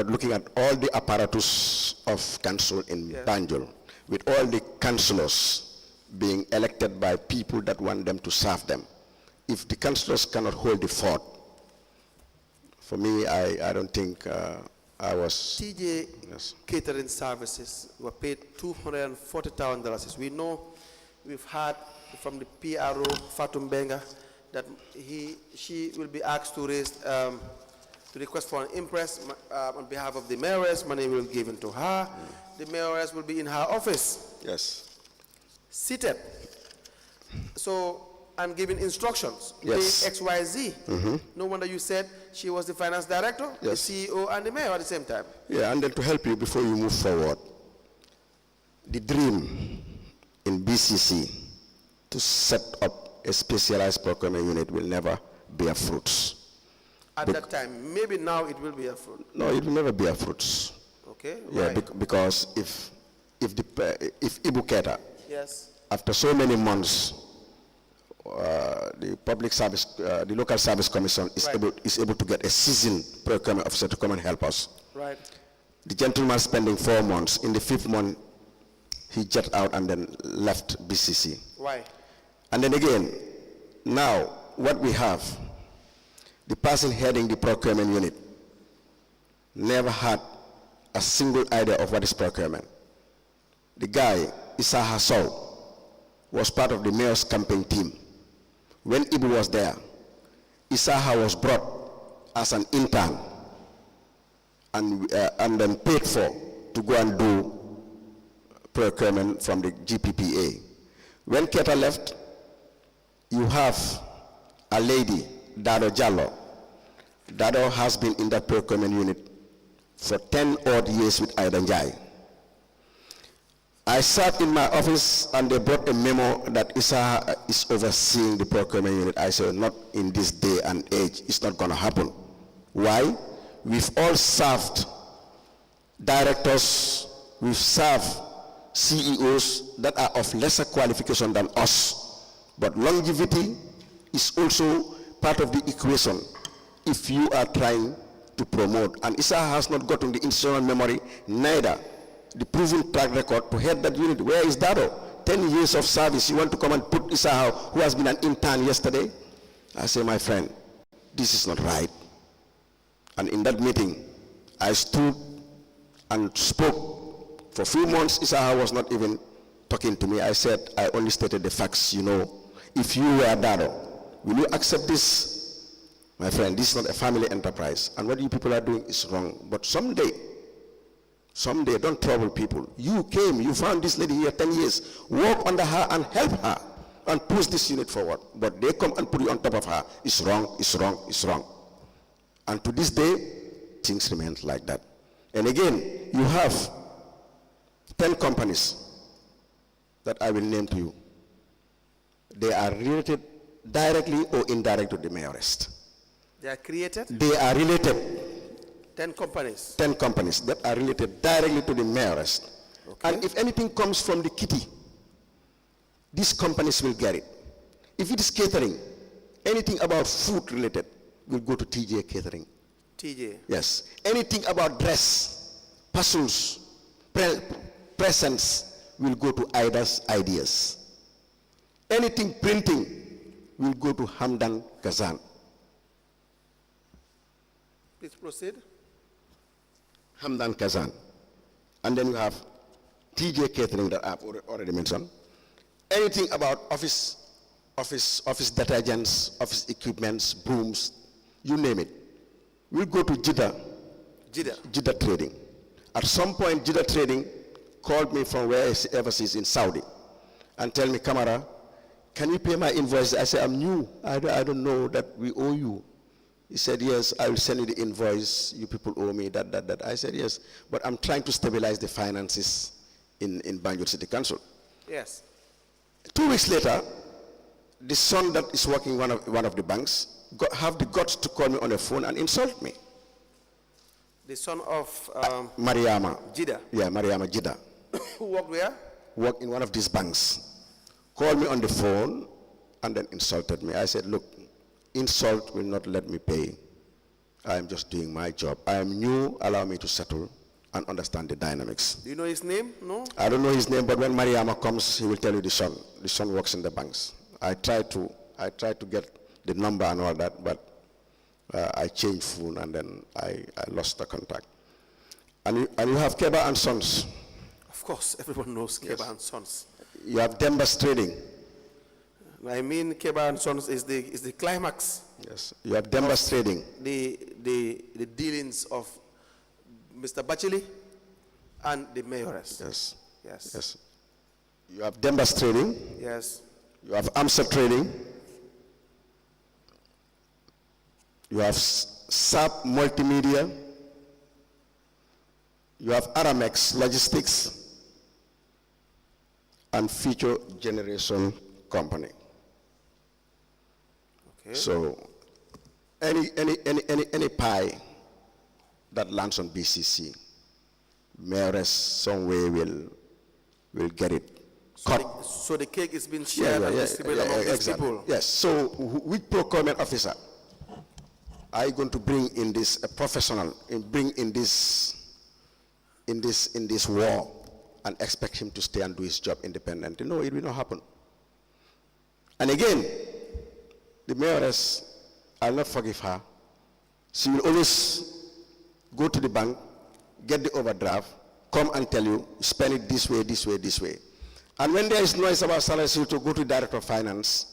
looking at all the apparatus of council in Banjul, with all the councillors being elected by people that want them to serve them, if the councillors cannot hold the fort, for me, I don't think I was... TJ Catering Services were paid $240,000. We know we've heard from the PRO, Fatum Benga, that she will be asked to raise, to request for an impress on behalf of the mayoress. Money will be given to her. The mayoress will be in her office. Yes. Seated. So I'm giving instructions. Yes. Pay XYZ. No wonder you said she was the finance director, the CEO, and the mayor at the same time. Yeah, and then to help you before you move forward, the dream in B.C.C. to set up a specialized procurement unit will never bear fruits. At that time, maybe now it will bear fruit. No, it will never bear fruits. Okay. Yeah, because if Ibu Keta, yes, after so many months, the public service, the local service commission is able to get a seasoned procurement officer to come and help us. Right. The gentleman spending 4 months. In the 5th month, he jet out and then left B.C.C. Why? And then again, now what we have, the person heading the procurement unit never had a single idea of what is procurement. The guy, Issa Hassau, was part of the mayor's campaign team. When Ibu was there, Isaha was brought as an intern and then paid for to go and do procurement from the GPPA. When Keta left, you have a lady, Dado Jallo. Dado has been in that procurement unit for 10 odd years with Aidan Jai. I sat in my office and they brought a memo that Issa is overseeing the procurement unit. I said, not in this day and age, it's not going to happen. Why? We've all served directors, we've served CEOs that are of lesser qualification than us. But longevity is also part of the equation if you are trying to promote. And Issa has not gotten the institutional memory, neither the proven track record to head that unit. Where is Dado? 10 years of service. You want to come and put Issa, who has been an intern yesterday? I say, my friend, this is not right. And in that meeting, I stood and spoke. For a few months, Issa was not even talking to me. I said, I only stated the facts, you know. If you were Dado, will you accept this? My friend, this is not a family enterprise. And what you people are doing is wrong. But someday, don't trouble people. You came, you found this lady here 10 years. Work under her and help her and push this unit forward. But they come and put you on top of her. It's wrong, it's wrong, it's wrong. And to this day, things remain like that. And again, you have 10 companies that I will name to you. They are related directly or indirectly to the mayoress. They are created? They are related 10 companies. 10 companies that are related directly to the mayoress. Okay. And if anything comes from the kitty, these companies will get it. If it is catering, anything about food related will go to TJ Catering. TJ. Yes. Anything about dress, parcels, presents will go to Ida's Ideas. Anything printing will go to Hamdan Kazan. Please proceed. Hamdan Kazan. And then you have TJ Catering that I've already mentioned. Anything about office detergents, office equipments, brooms, you name it, will go to Jeddah Trading. At some point, Jeddah Trading called me from wherever she's in Saudi and tell me, Camara, can you pay my invoice? I said, I'm new. I don't know that we owe you. He said, yes, I will send you the invoice. You people owe me that. I said, yes, but I'm trying to stabilize the finances in Banjul City Council. Yes. 2 weeks later, the son that is working one of the banks have the guts to call me on the phone and insult me. The son of Mariama. Jeddah. Yeah, Mariama Jeddah. Who worked where? Worked in one of these banks. Called me on the phone and then insulted me. I said, look, insult will not let me pay. I am just doing my job. I am new, allow me to settle and understand the dynamics. Do you know his name? No? I don't know his name, but when Mariama comes, he will tell you the son. The son works in the banks. I tried to get the number and all that, but I changed phone and then I lost the contact. And you have Keba and Sons. Of course, everyone knows Keba and Sons. You have Dembas Trading. I mean, Keba and Sons is the climax. Yes. You have Dembas Trading. The dealings of Mr. Bachili and the mayoress. Yes. Yes. Yes. You have Dembas Trading. Yes. You have AMSA Trading. You have SAP Multimedia. You have Aramex Logistics and Future Generation Company. Okay. So any pie that lands on B.C.C, mayoress some way will get it. So the cake is being shared and distributed among these people. Yes. So which procurement officer are you going to bring in this professional and bring in this war and expect him to stay and do his job independently? No, it will not happen. And again, the mayoress, I'll not forgive her. She will always go to the bank, get the overdraft, come and tell you, spend it this way, this way, this way. And when there is noise about salary, she will go to the director of finance.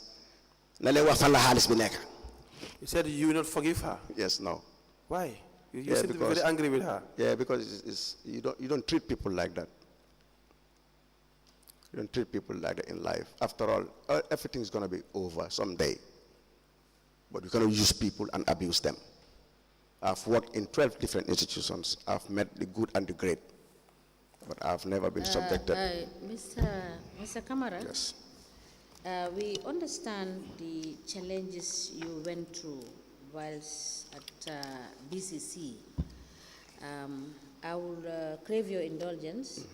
You said you will not forgive her? Yes, no. Why? You seem to be very angry with her. Yeah, because you don't treat people like that. You don't treat people like that in life. After all, everything is going to be over someday. But we're going to use people and abuse them. I've worked in 12 different institutions. I've met the good and the great. But I've never been subjected. Mr. Camara, Yes. We understand the challenges you went through whilst at B.C.C. I will crave your indulgence.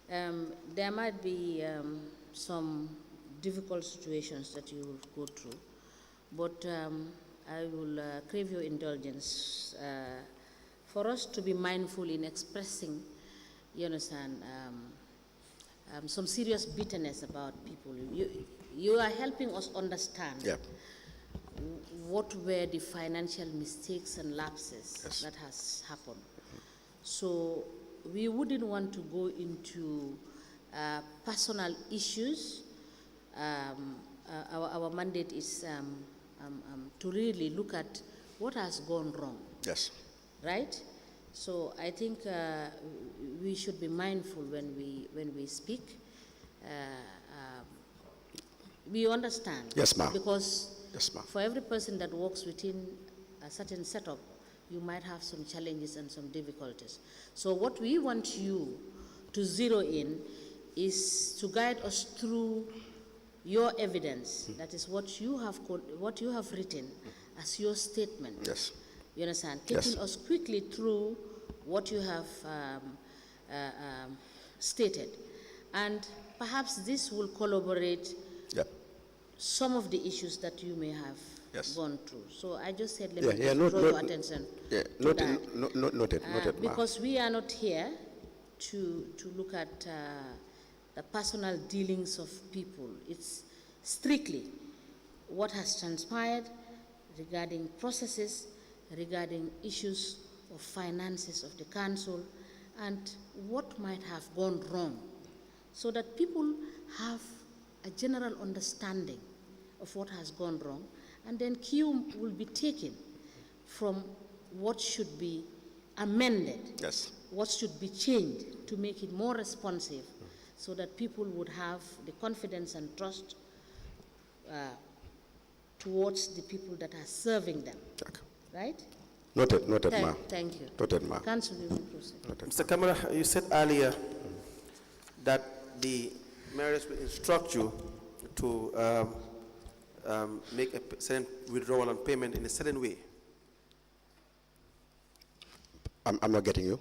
There might be some difficult situations that you will go through, but I will crave your indulgence for us to be mindful in expressing, you understand, some serious bitterness about people. You are helping us understand what were the financial mistakes and lapses that has happened. So we wouldn't want to go into personal issues. Our mandate is to really look at what has gone wrong. Yes. Right? So I think we should be mindful when we speak. We understand. Yes, ma'am. Because Yes, ma'am. for every person that works within a certain setup, you might have some challenges and some difficulties. So what we want you to zero in is to guide us through your evidence. That is what you have written as your statement. Yes. You understand? Taking us quickly through what you have stated. And perhaps this will corroborate some of the issues that you may have gone through. So I just said, let me draw your attention to that. Noted, because we are not here to look at the personal dealings of people. It's strictly what has transpired regarding processes, regarding issues of finances of the council, and what might have gone wrong, so that people have a general understanding of what has gone wrong, and then cue will be taken from what should be amended, what should be changed to make it more responsive, so that people would have the confidence and trust towards the people that are serving them. Right? Noted, ma. Thank you. Noted, ma. Council, you may proceed. Mr. Camara, you said earlier that the mayors will instruct you to make a certain withdrawal and payment in a certain way. I'm not getting you.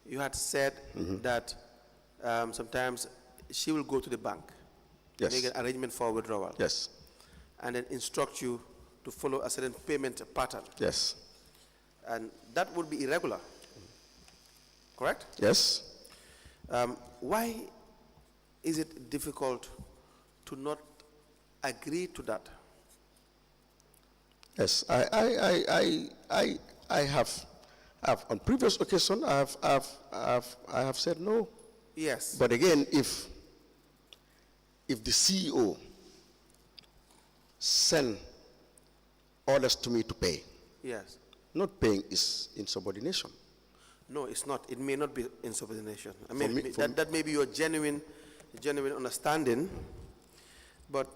You had said that sometimes she will go to the bank, make an arrangement for withdrawal, and then instruct you to follow a certain payment pattern. Yes. And that would be irregular, correct? Yes. Why is it difficult to not agree to that? Yes, I have on previous occasion I have said no. Yes. But again, if the CEO send orders to me to pay, yes, not paying is insubordination. No, it's not. It may not be insubordination. I mean, that may be your genuine understanding, but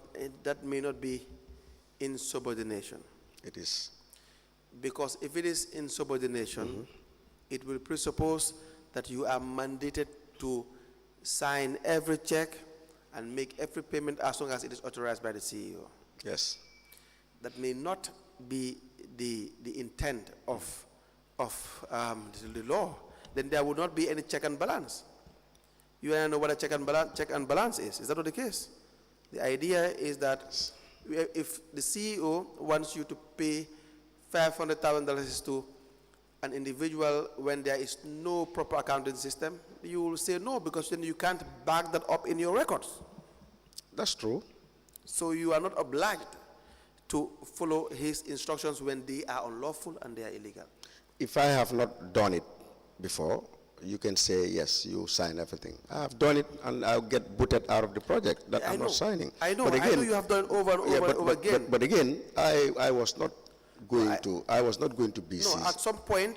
that may not be insubordination. It is. Because if it is insubordination, it will presuppose that you are mandated to sign every check and make every payment as long as it is authorized by the CEO. Yes. That may not be the intent of the law. Then there would not be any check and balance. You and I know what a check and balance is. Is that not the case? The idea is that if the CEO wants you to pay $500,000 to an individual when there is no proper accounting system, you will say no, because then you can't back that up in your records. That's true. So you are not obliged to follow his instructions when they are unlawful and they are illegal. If I have not done it before, you can say, yes, you sign everything. I have done it and I'll get booted out of the project that I'm not signing. I know, but again, I know you have done it over and over again. But again, I was not going to BCC. No, at some point,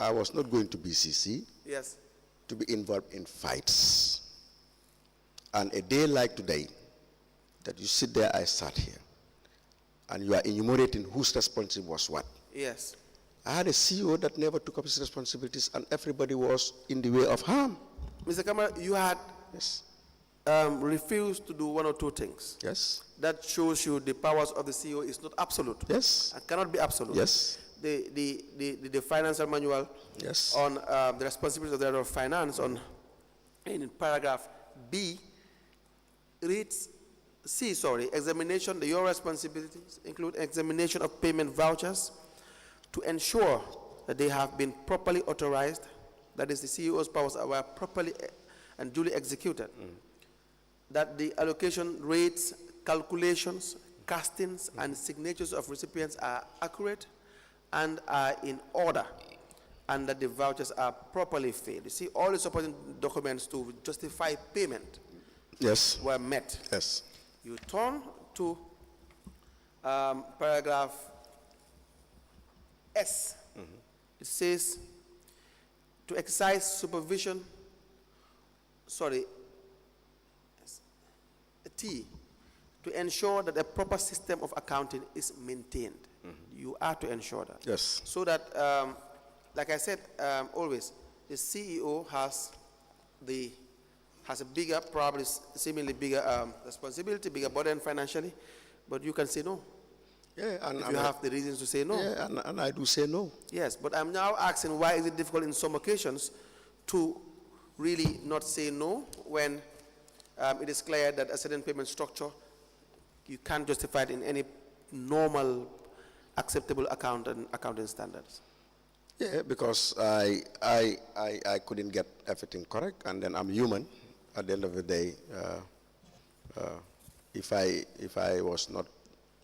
I was not going to BCC yes, to be involved in fights. And a day like today, that you sit there, I sat here, and you are enumerating whose responsibility was what. yes. I had a CEO that never took up his responsibilities, and everybody was in the way of harm. Mr. Camara, you had refused to do one or two things. Yes. That shows you the powers of the CEO is not absolute. Yes. And cannot be absolute. Yes. The financial manual on the responsibilities of the Director of Finance in paragraph B reads, examination, your responsibilities include examination of payment vouchers to ensure that they have been properly authorized, that is, the CEO's powers were properly and duly executed, that the allocation rates, calculations, castings, and signatures of recipients are accurate and are in order, and that the vouchers are properly paid. You see, all the supporting documents to justify payment were met. Yes. You turn to paragraph S. It says to exercise supervision, T, to ensure that a proper system of accounting is maintained. You are to ensure that. Yes. So that, like I said, always, the CEO has a bigger, probably seemingly bigger responsibility, bigger burden financially, but you can say no. Yeah, and If you have the reasons to say no. Yeah, and I do say no. Yes, but I'm now asking why is it difficult in some occasions to really not say no when it is clear that a certain payment structure, you can't justify it in any normal, acceptable accounting standards. Yeah, because I couldn't get everything correct, and then I'm human. At the end of the day, if I was not,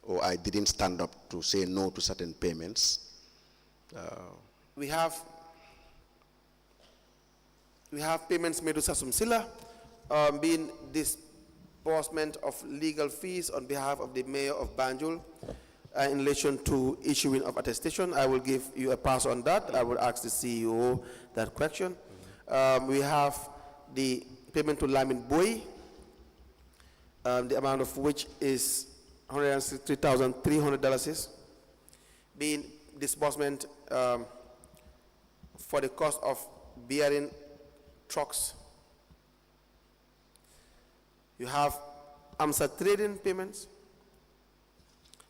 or I didn't stand up to say no to certain payments. We have payments made to Sasum Silla, being disbursement of legal fees on behalf of the Mayor of Banjul in relation to issuing of attestation. I will give you a pass on that. I will ask the CEO that question. We have the payment to Lamin Boy, the amount of which is $163,300, being disbursement for the cost of bearing trucks. You have AMSA trading payments,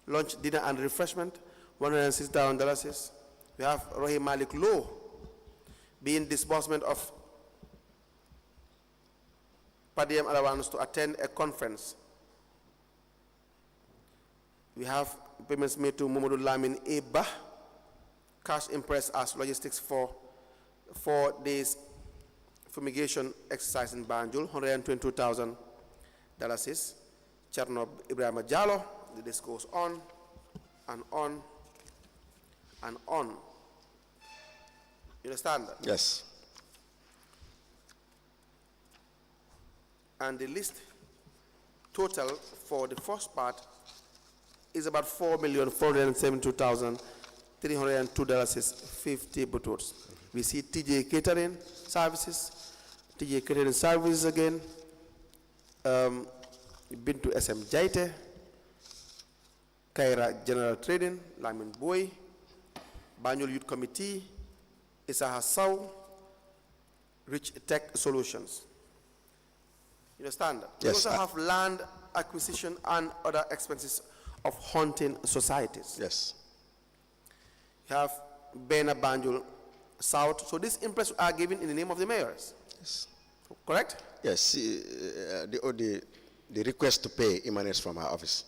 lunch, dinner, and refreshment, $160,000. You have Rohi Malik Law, being disbursement of per diem allowance to attend a conference. We have payments made to Momodou Lamin Eba, cash impressed as logistics for 4 days fumigation exercise in Banjul, $122,000. Chernob Ibrahim Jallo, the list goes on and on and on. You understand that? Yes. And the list total for the first part is about $4,472,302.50 buttons. We see TJ Catering Services, again, been to SM Jaite, Kaira General Trading, Lamin Boy, Banjul Youth Committee, Isaha Sau, Rich Tech Solutions. You understand? Yes. We also have land acquisition and other expenses of hunting societies. Yes. You have Bena Banjul South. So these impressions are given in the name of the mayors. Yes. Correct? Yes. The request to pay emanates from our office.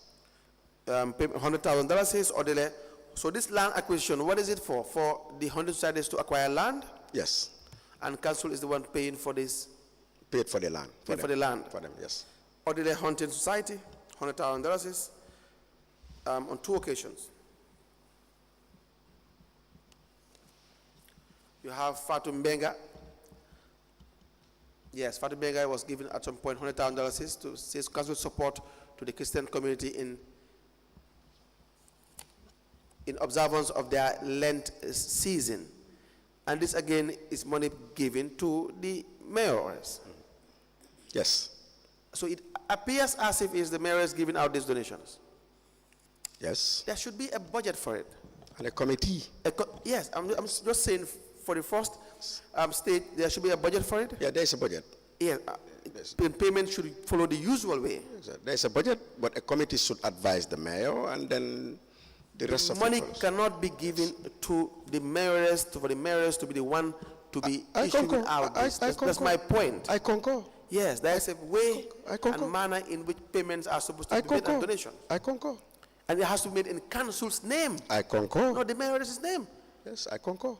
$100,000 or delay. So this land acquisition, what is it for? For the hunting societies to acquire land? Yes. And council is the one paying for this? Paid for the land. Paid for the land. For them, yes. Ordinary hunting society, $100,000 on 2 occasions. You have Fatou Mbenga. Yes, Fatou Mbenga was given at some point $100,000 to say council support to the Christian community in observance of their Lent season. And this again is money given to the mayors. Yes. So it appears as if it's the mayors giving out these donations. Yes. There should be a budget for it. And a committee. Yes, I'm just saying for the first state, there should be a budget for it. Yeah, there is a budget. Yeah, payment should follow the usual way. There is a budget, but a committee should advise the mayor, and then the rest of money the money cannot be given to the mayors, for the mayors to be the one to be issuing out this. That's my point. I concur. Yes, there is a way and manner in which payments are supposed to be made and donations. I concur. And it has to be made in council's name. I concur. Not the mayor's name. Yes, I concur.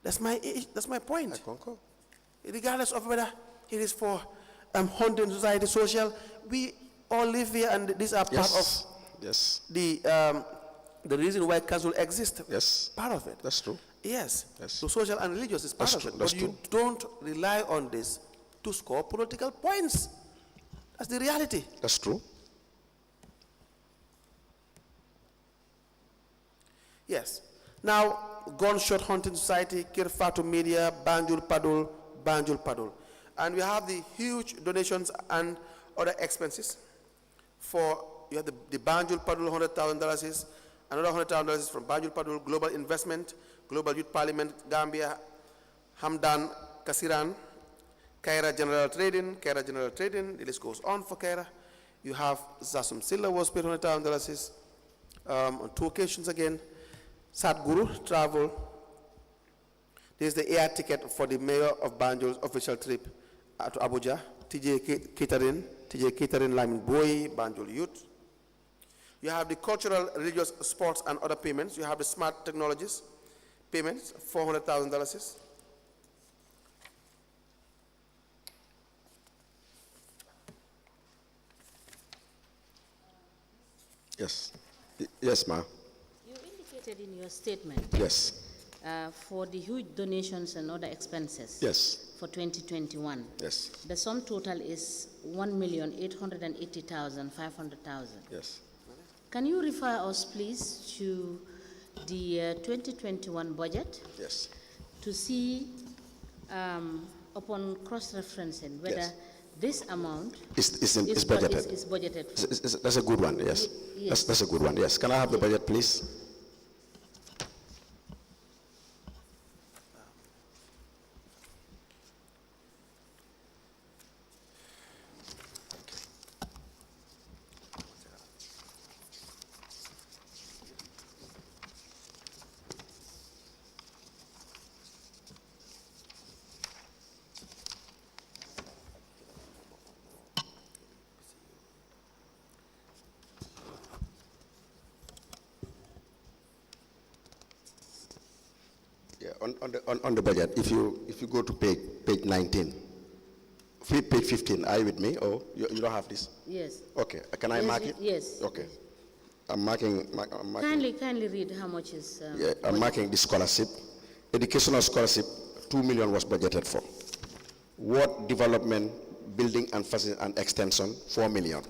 That's my point. I concur. Regardless of whether it is for hunting society, social, we all live here, and these are part of the reason why council exists. Yes. Part of it. That's true. Yes. Yes. So social and religious is part of it. That's But you don't rely on this to score political points. That's the reality. That's true. Yes. Now, Gunshot Hunting Society, Kirfatu Media, Banjul Padul. And we have the huge donations and other expenses for, you have the Banjul Padul $100,000, another $100,000 from Banjul Padul, Global Investment, Global Youth Parliament, Gambia, Hamdan Kasiran, Kaira General Trading, the list goes on for Kaira. You have Zasum Silla was paid $100,000, On 2 occasions again, Sadhguru Travel. This is the air ticket for the Mayor of Banjul's official trip to Abuja. TJ Catering, Lamin Boy, Banjul Youth. You have the cultural, religious, sports, and other payments. You have the smart technologies payments, $400,000. Yes. Yes, ma'am. You indicated in your statement Yes. For the huge donations and other expenses Yes. for 2021. Yes. The sum total is 1,880,500,000. Yes. Can you refer us, please, to the 2021 budget Yes. to see, upon cross-referencing, whether Yes. this amount It's budgeted. is budgeted for? That's a good one, yes. Yes. That's a good one, yes. Can I have the budget, please? Yeah, on the budget, if you go to page 19, page 15, are you with me? Or you don't have this? Yes. Okay, can I Yes, mark it? yes. Okay. I'm marking. Kindly read how much is. Yeah, I'm marking the scholarship. Educational scholarship, 2 million was budgeted for. Ward development, building and facility and extension, 4 million.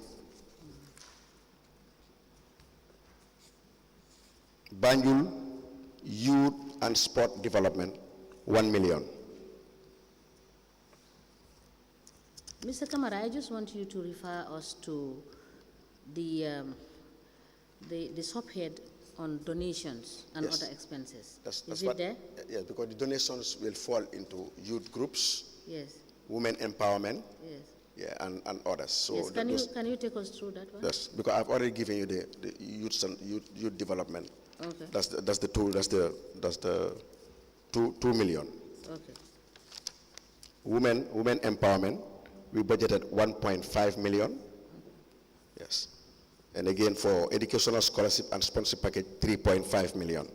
Banjul youth and sport development, 1 million. Mr. Camara, I just want you to refer us to the subhead on donations and Yes. other expenses. That's is it there? Yes, because the donations will fall into youth groups, Yes. women empowerment, Yes. yeah, and others. So Yes. Can you take us through that one? yes, because I've already given you the youth and youth development. Okay. That's the 2 million. Okay. Women empowerment, we budgeted 1.5 million. Yes. And again, for educational scholarship and sponsorship package, 3.5 million.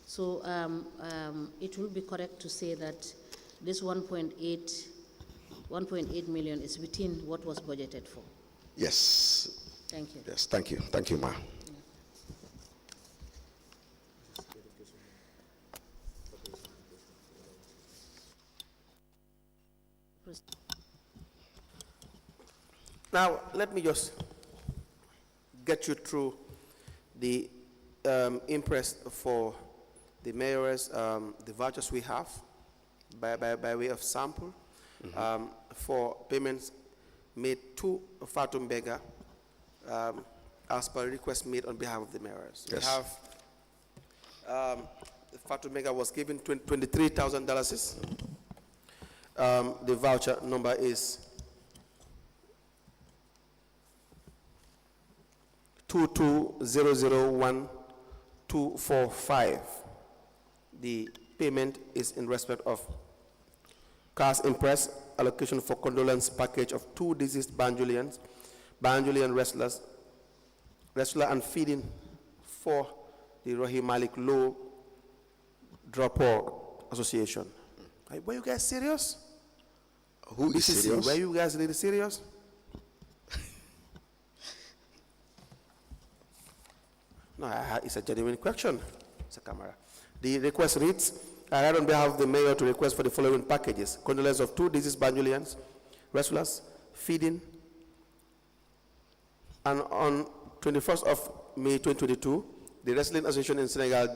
So it will be correct to say that this 1.8 million is within what was budgeted for. Yes. Thank you. Yes. Thank you, ma. Now, let me just get you through the impress for the mayors, the vouchers we have by way of sample for payments made to Fatou Mbega as per request made on behalf of the mayors. Yes. We have Fatou Mbega was given $23,000. The voucher number is 22001-245. The payment is in respect of cash impress allocation for condolence package of 2 deceased Banjulian wrestler and feeding for the Rohi Malik Law Dropout Association. Were you guys serious? Who is serious? Were you guys really serious? No, it's a genuine question, Mr. Camara. The request reads, I write on behalf of the mayor to request for the following packages: condolence of 2 deceased Banjulians, wrestlers, feeding, and on 21st of May 2022, the Wrestling Association in Senegal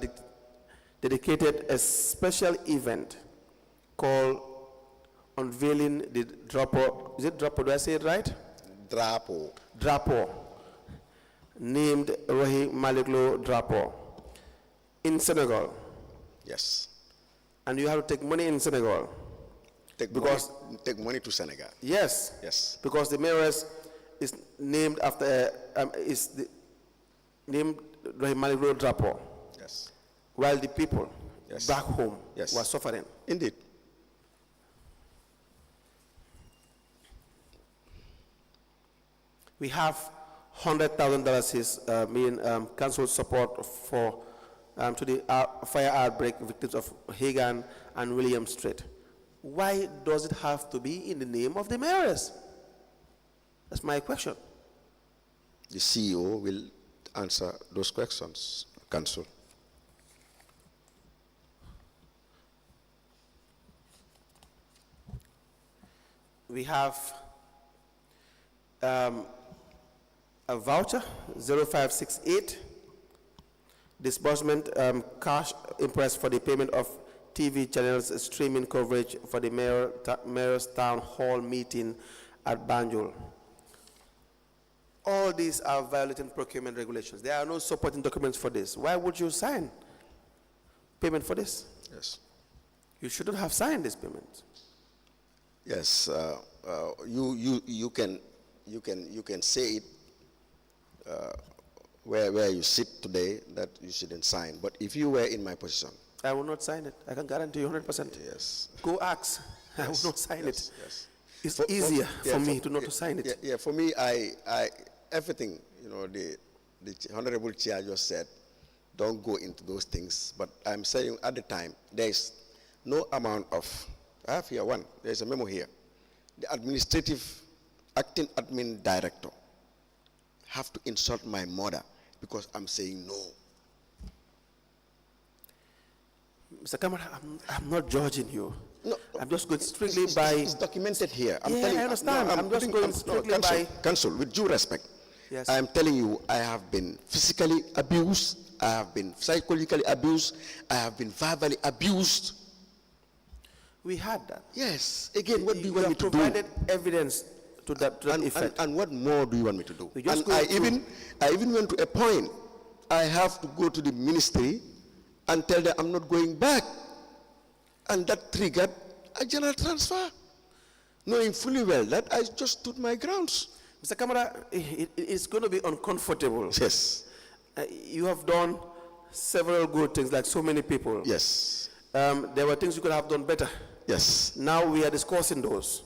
dedicated a special event called Unveiling the Drapeau. Is it Drapeau? Do I say it right? Drapeau. Drapeau, named Rohi Maliklo Drapeau, in Senegal. Yes. And you have to take money in Senegal. Take money to Senegal. Yes. Yes. Because the mayoress is named after, named Rahimani Road Drapo, Yes. while the people Yes. back home Yes. were suffering. Indeed. We have $100,000 being council support for to the fire outbreak victims of Hagan and William Street. Why does it have to be in the name of the mayors? That's my question. The CEO will answer those questions, Council. We have a voucher 0568 disbursement cash impressed for the payment of TV channels streaming coverage for the mayor's town hall meeting at Banjul. All these are violating procurement regulations. There are no supporting documents for this. Why would you sign payment for this? Yes. You shouldn't have signed this payment. Yes. You can say it where you sit today that you shouldn't sign. But if you were in my position, I will not sign it. I can guarantee you 100%. Yes. Go ask. I will not sign it. Yes. It's easier for me to not to sign it. Yeah, for me, I everything, the Honorable Chair just said, don't go into those things. But I'm saying at the time, there is no amount of, I have here one, there's a memo here. The acting admin director have to insult my mother because I'm saying no. Mr. Camara, I'm not judging you. No, I'm just going strictly by... It's documented here. I understand. I'm just going strictly by... Council, with due respect, Yes. I am telling you, I have been physically abused, I have been psychologically abused, I have been verbally abused. We had that. Yes. Again, what do you You want me have to do? provided evidence to that effect. And what more do you want me to do? We just And go I through. even went to a point, I have to go to the ministry and tell them I'm not going back. And that triggered a general transfer, knowing fully well that I just stood my grounds. Mr. Camara, it's going to be uncomfortable. Yes. You have done several good things, like so many people. Yes. There were things you could have done better. Yes. Now we are discussing those.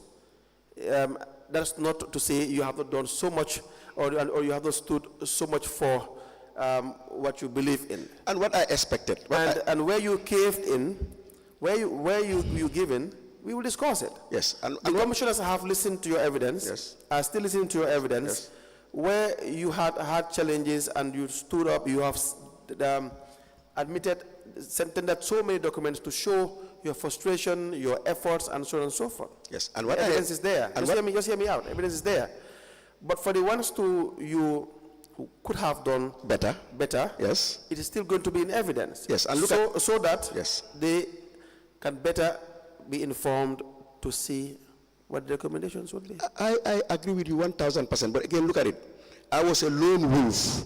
That's not to say you have not done so much, or you have not stood so much for what you believe in. And what I expected. And where you caved in, where you given, we will discuss it. Yes. The commissioners have listened to your evidence. Yes. Are still listening to your evidence. Yes. Where you had challenges and you stood up, you have admitted, sent that so many documents to show your frustration, your efforts, and so on and so forth. Yes. And The what evidence is there. And Just hear me out. Evidence is there. But for the ones who could have done better. Yes. it is still going to be in evidence. Yes. And look so that Yes. they can better be informed to see what the recommendations would be. I agree with you 1,000%. But again, look at it. I was a lone wolf,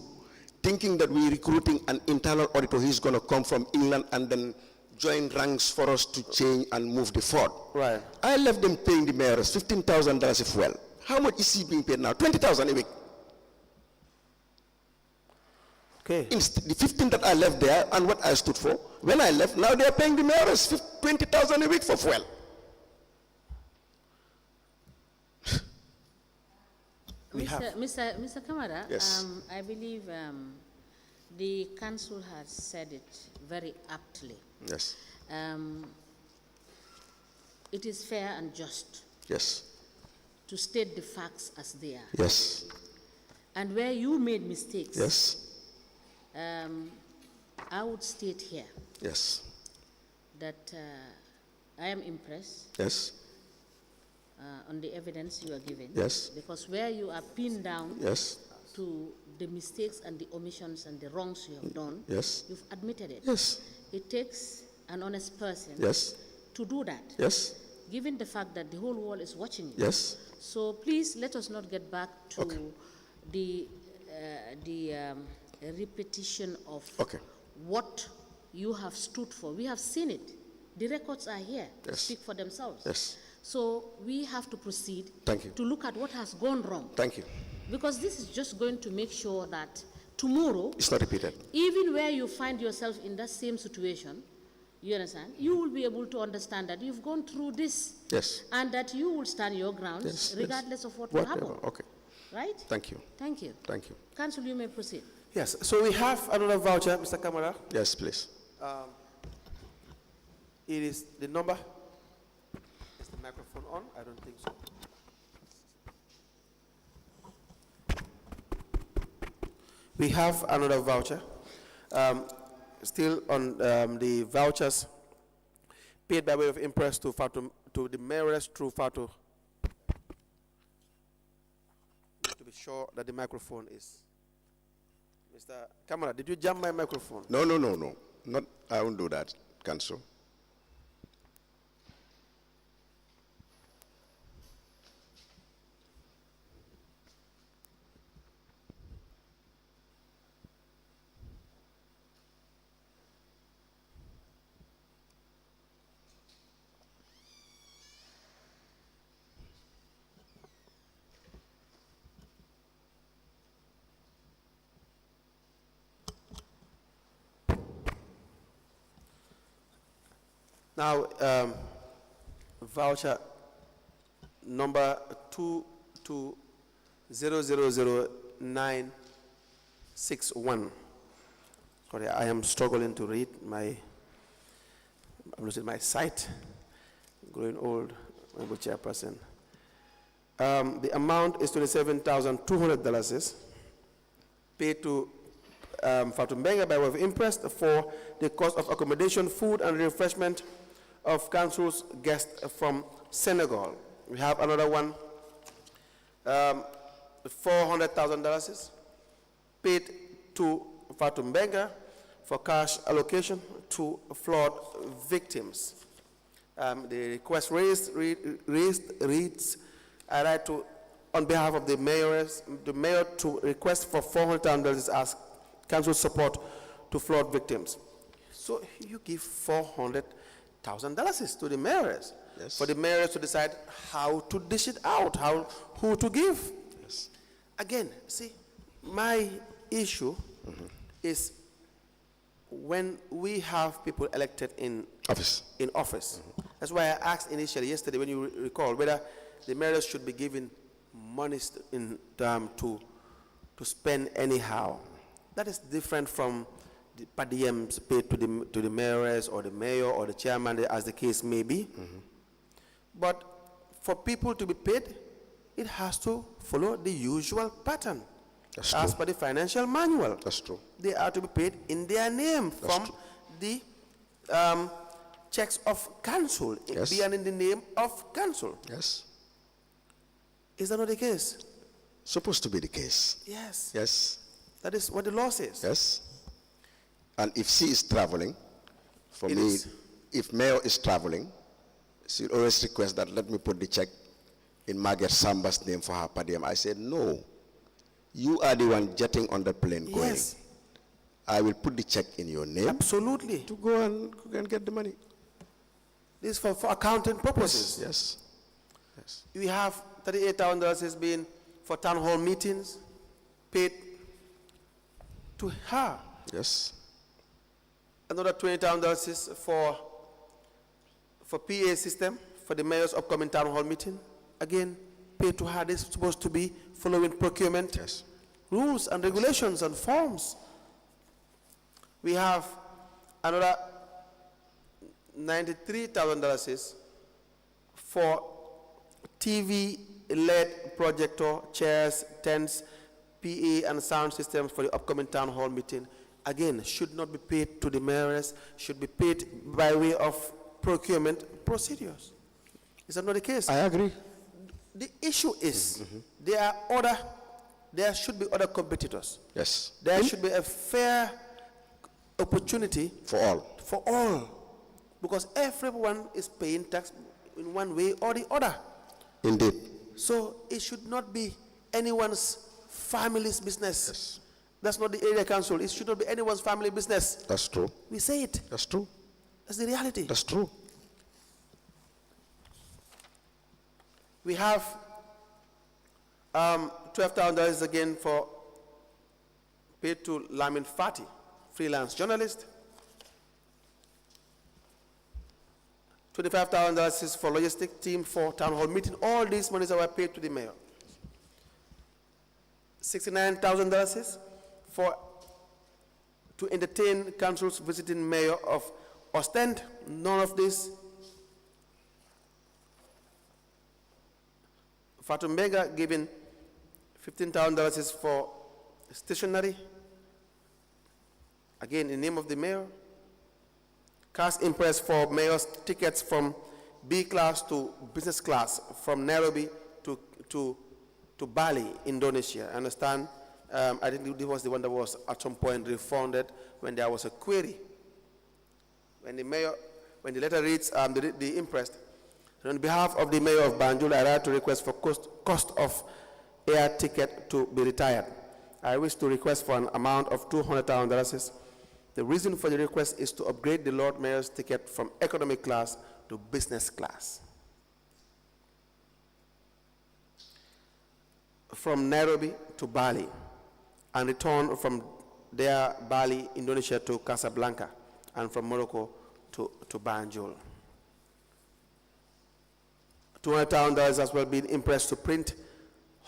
thinking that we're recruiting an internal auditor who's going to come from England and then join ranks for us to change and move the fort. Right. I left them paying the mayors $15,000 a fuel. How much is he being paid now? $20,000 a week. Okay. The 15 that I left there and what I stood for, when I left, now they are paying the mayors $20,000 a week for fuel. Mr. Camara, Yes. I believe the council has said it very aptly. Yes. It is fair and just Yes. to state the facts as they are. Yes. And where you made mistakes, Yes. I would state here Yes. that I am impressed Yes. on the evidence you are giving. Yes. Because where you are pinned down Yes. to the mistakes and the omissions and the wrongs you have done, Yes. you've admitted it. Yes. It takes an honest person Yes. to do that, Yes. given the fact that the whole world is watching you. Yes. So please let us not get back to the repetition of what you have stood for. We have seen it. The records are here to speak for themselves. Yes. So we have to proceed Thank you. to look at what has gone wrong. Thank you. Because this is just going to make sure that tomorrow, It's not repeated. even where you find yourself in that same situation, you understand, you will be able to understand that you've gone through this. Yes. And that you will stand your grounds, Yes, regardless of what will happen. Okay. Right? Thank you. Thank you. Thank you. Council, you may proceed. Yes, so we have another voucher, Mr. Camara. Yes, please. It is the number. Is the microphone on? I don't think so. We have another voucher. Still on the vouchers paid by way of interest to the mayoress through Fatu. To be sure that the microphone is. Mr. Camara, did you jam my microphone? No. Not, I won't do that, Council. Now, voucher number 220000961. Sorry, I am struggling to read I'm losing my sight. Growing old, I'm a chairperson. The amount is $27,200 paid to Fatumbenga by way of interest for the cost of accommodation, food, and refreshment of council's guests from Senegal. We have another one, $400,000 paid to Fatumbenga for cash allocation to flood victims. The request reads, I write to, on behalf of the mayor to request for $400,000 as council support to flood victims. So you give $400,000 to the mayors, yes, for the mayors to decide how to dish it out, who to give. Yes. Again, see, my issue is when we have people elected in Office. That's why I asked initially yesterday, when you recall, whether the mayors should be given money to spend anyhow. That is different from the per diems paid to the mayors or the mayor or the chairman, as the case may be. But for people to be paid, it has to follow the usual pattern. That's as true. per the financial manual. That's true. They are to be paid in their name That's from true. the checks of council, Yes. being in the name of council. Yes. Is that not the case? Supposed to be the case. Yes. Yes. That is what the law says. Yes. And if she is traveling, for It me, is. if mayor is traveling, she always requests that let me put the check in Margaret Samba's name for her per diem. I said, no. You are the one jetting on the plane going. Yes. I will put the check in your name Absolutely. to go and get the money. This is for accounting purposes. Yes. Yes. We have $38,000 has been for town hall meetings paid to her. Yes. Another $20,000 is for PA system for the mayor's upcoming town hall meeting. Again, paid to her. This is supposed to be following procurement Yes. rules and regulations and forms. We have another $93,000 for TV LED projector, chairs, tents, PA and sound systems for the upcoming town hall meeting. Again, should not be paid to the mayors, should be paid by way of procurement procedures. Is that not the case? I agree. The issue is there should be other competitors. Yes. There should be a fair opportunity For all. for all, because everyone is paying tax in one way or the other. Indeed. So it should not be anyone's family's business. Yes. That's not the area council. It should not be anyone's family business. That's true. We say it. That's true. That's the reality. That's true. We have $12,000 again for paid to Lamin Fati, freelance journalist. $25,000 is for logistic team for town hall meeting. All these monies were paid to the mayor. $69,000 is to entertain council's visiting mayor of Ostend. None of this. Fatou Mbega giving $15,000 is for stationery. Again, in the name of the mayor. Cash impress for mayor's tickets from B class to business class from Nairobi to Bali, Indonesia. I understand. I think this was the one that was at some point refunded when there was a query. When the letter reads the impressed, on behalf of the mayor of Banjul, I write to request for cost of air ticket to be retired. I wish to request for an amount of $200,000. The reason for the request is to upgrade the Lord Mayor's ticket from economy class to business class. From Nairobi to Bali, and return from there, Bali, Indonesia to Casablanca, and from Morocco to Banjul. $200,000 has well been impressed to print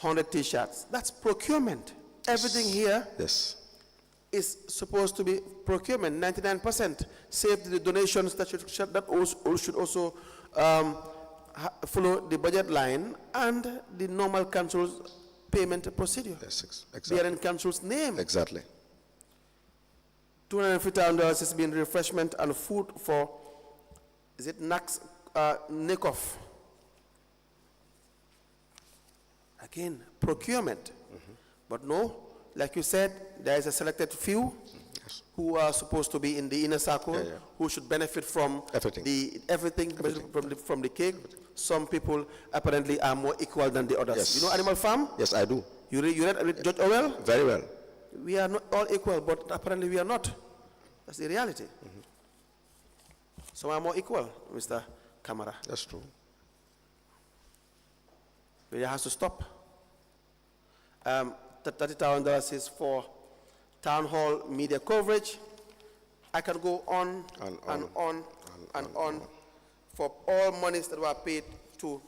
100 t-shirts. That's procurement. Everything here is supposed to be procurement, 99%. Save the donations that should also follow the budget line and the normal council's payment procedure. Yes, exactly. They are in council's name. Exactly. $250,000 is being refreshment and food for, is it Nikov? Again, procurement. But no, like you said, there is a selected few who are supposed to be in the inner circle, who should benefit from everything. From the cake. Some people apparently are more equal than the others. Yes. You know Animal Farm? Yes, I do. You read George Orwell? Very well. We are not all equal, but apparently we are not. That's the reality. Some are more equal, Mr. Camara. That's true. But it has to stop. $30,000 is for town hall media coverage. I can go on and on for all monies that were paid to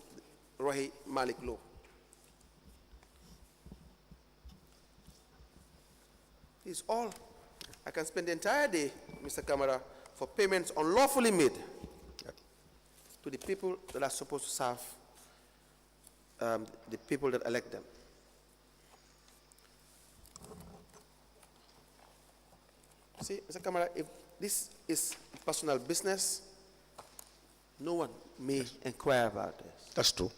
Rohi Malik Low. It's all. I can spend the entire day, Mr. Camara, for payments unlawfully made to the people that are supposed to serve the people that elect them. See, Mr. Camara, if this is personal business, no one may inquire about this. That's true.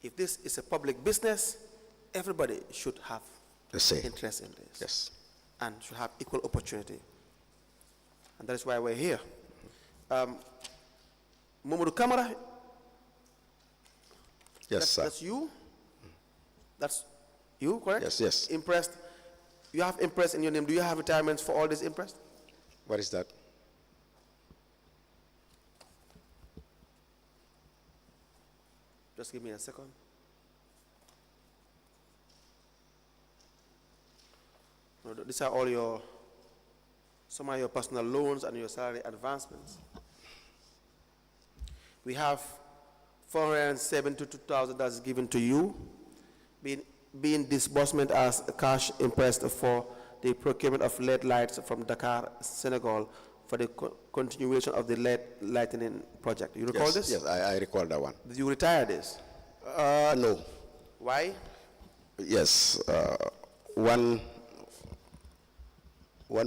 If this is a public business, everybody should have interest in this. Yes. And should have equal opportunity. And that is why we're here. Momodou Camara. Yes, sir. That's you? That's you, correct? Yes, yes. Impressed. You have impressed in your name. Do you have retirements for all this impressed? What is that? Just give me a second. No, these are all some of your personal loans and your salary advancements. We have $472,000 given to you, being disbursement as cash impressed for the procurement of LED lights from Dakar, Senegal, for the continuation of the LED lighting project. You recall this? Yes, I recall that one. Did you retire this? No. Why? Yes. One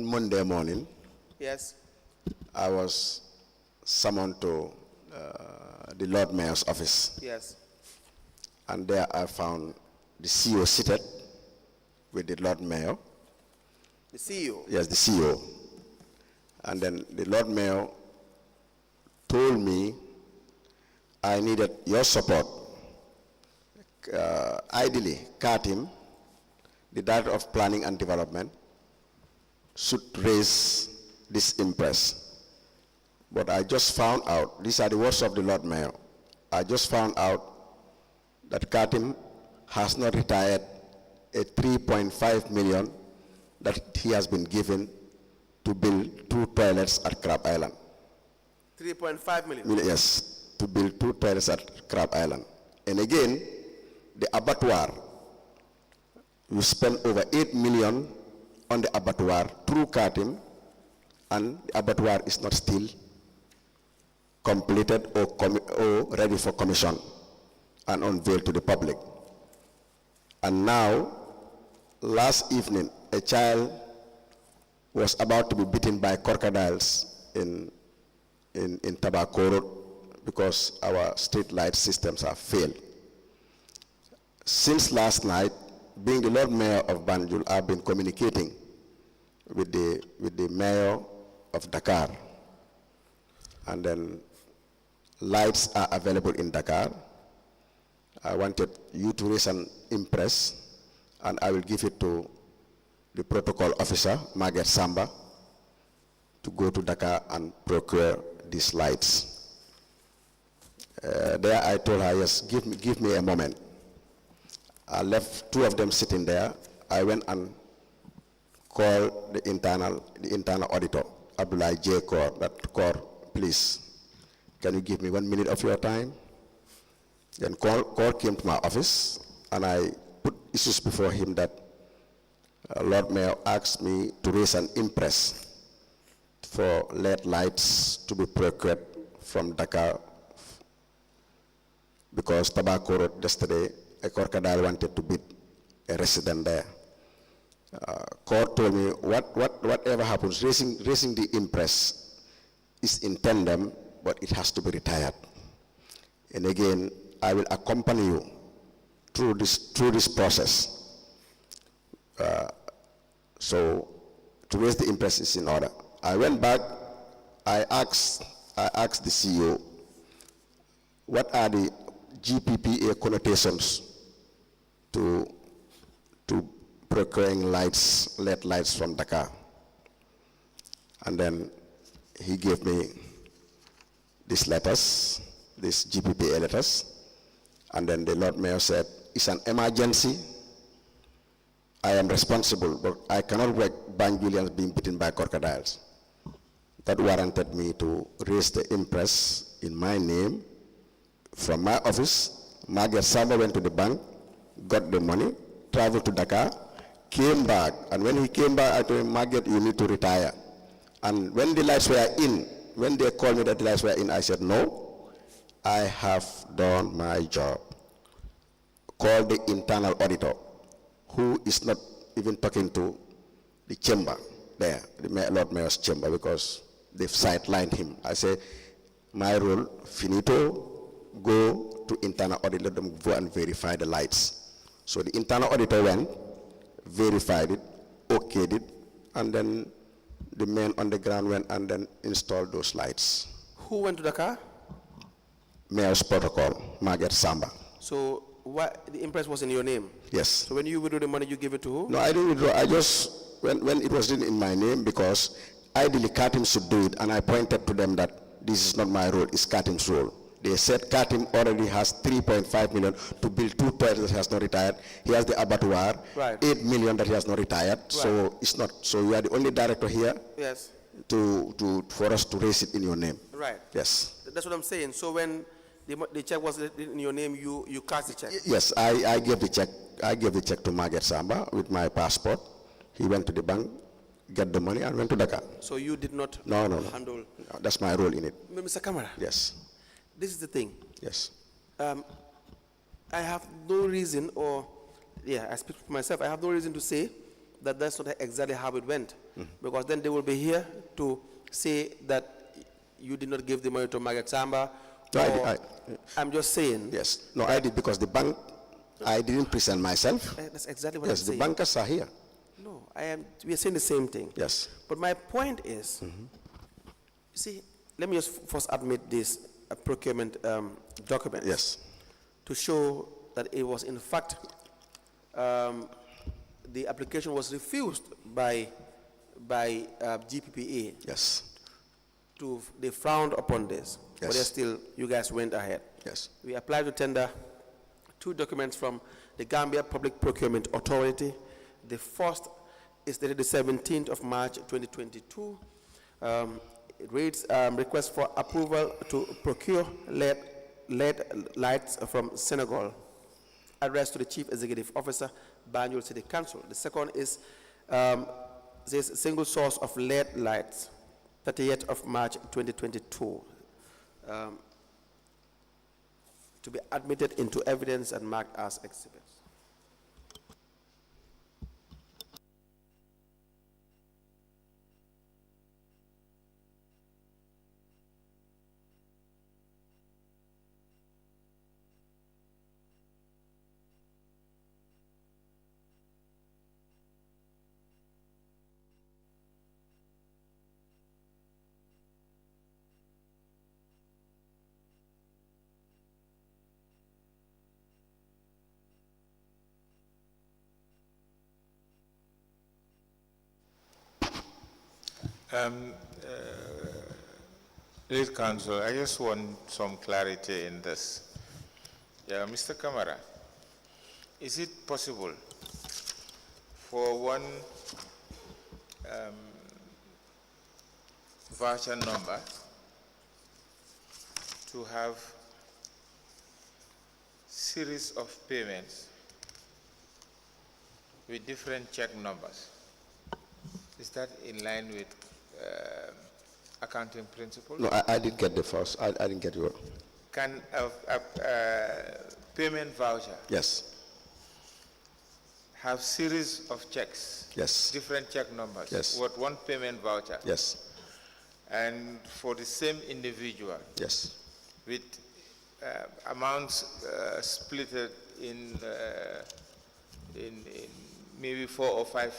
Monday morning, yes, I was summoned to the Lord Mayor's office. Yes. And there I found the CEO seated with the Lord Mayor. The CEO? Yes, the CEO. And then the Lord Mayor told me I needed your support. Ideally, Katim, the Director of Planning and Development, should raise this impress. But I just found out, these are the words of the Lord Mayor, I just found out that Katim has not retired a $3.5 million that he has been given to build 2 toilets at Crab Island. 3.5 million? Yes, to build 2 toilets at Crab Island. And again, the abattoir, we spent over 8 million on the abattoir through CATIM, and the abattoir is not still completed or ready for commission and unveiled to the public. And now, last evening, a child was about to be bitten by crocodiles in Tobacco Road because our street light systems have failed. Since last night, being the Lord Mayor of Banjul, I've been communicating with the Mayor of Dakar, and then lights are available in Dakar. I wanted you to raise an impress, and I will give it to the protocol officer, Margaret Samba, to go to Dakar and procure these lights. There I told her, yes, give me a moment. I left 2 of them sitting there. I went and called the internal auditor, Abdullah J. Kaur, that Kaur, please, can you give me 1 minute of your time? Then Kaur came to my office, and I put issues before him that Lord Mayor asked me to raise an impress for LED lights to be procured from Dakar, because Tobacco Road yesterday, a crocodile wanted to beat a resident there. Court told me whatever happens, raising the impress is in tandem, but it has to be retired. And again, I will accompany you through this process. So to raise the impress is in order. I went back. I asked the CEO, what are the GPPA connotations to procuring lights, LED lights from Dakar? And then he gave me these letters, these GPPA letters, and then the Lord Mayor said, it's an emergency. I am responsible, but I cannot work Banjulians being bitten by crocodiles. That warranted me to raise the impress in my name from my office. Margaret Samba went to the bank, got the money, traveled to Dakar, came back, and when he came back, I told him, Margaret, you need to retire. And when the lights were in, when they called me that the lights were in, I said, no, I have done my job. Call the internal auditor, who is not even talking to the chamber there, the Lord Mayor's chamber, because they've sidelined him. I say, my role, finito, go to internal audit, let them go and verify the lights. So the internal auditor went, verified it, okayed it, and then the men on the ground went and then installed those lights. Who went to Dakar? Mayor's protocol, Margaret Samba. So the impress was in your name? Yes. So when you withdrew the money, you give it to who? No, I didn't withdraw. I just, when it was written in my name, because ideally CATIM should do it, and I pointed to them that this is not my role, it's CATIM's role. They said CATIM already has 3.5 million to build 2 toilets that he has not retired. He has the abattoir, right. 8 million that he has not retired. Right. So it's not. So you are the only director here. Yes. For us to raise it in your name. Right. Yes. That's what I'm saying. So when the check was in your name, you cashed the check. Yes, I gave the check. I gave the check to Margaret Samba with my passport. He went to the bank, get the money, and went to Dakar. So you did not handle? No. That's my role in it. Mr. Camara. Yes. This is the thing. Yes. I have no reason, I speak for myself, I have no reason to say that that's not exactly how it went. Because then they will be here to say that you did not give the money to Margaret Samba. No, I'm just saying. Yes. No, I did, because the bank, I didn't present myself. That's exactly what I'm saying. Yes, the bankers are here. No, we are saying the same thing. Yes. But my point is, you see, let me just first admit this procurement document. Yes. To show that it was in fact, the application was refused by GPPA. Yes. They frowned upon this. Yes. But still, you guys went ahead. Yes. We applied to tender 2 documents from the Gambia Public Procurement Authority. The first is dated the 17th of March 2022. It reads, request for approval to procure LED lights from Senegal. Addressed to the Chief Executive Officer, Banjul City Council. The second is this single source of LED lights, 30th of March 2022. To be admitted into evidence and marked as exhibits. Lead Counsel, I just want some clarity in this. Yeah, Mr. Camara, is it possible for one voucher number to have series of payments with different check numbers? Is that in line with accounting principles? No, I didn't get the first. I didn't get your. Can a payment voucher Yes. have series of checks? Yes. Different check numbers? Yes. What, one payment voucher? Yes. And for the same individual? Yes. With amounts split in maybe 4 or 5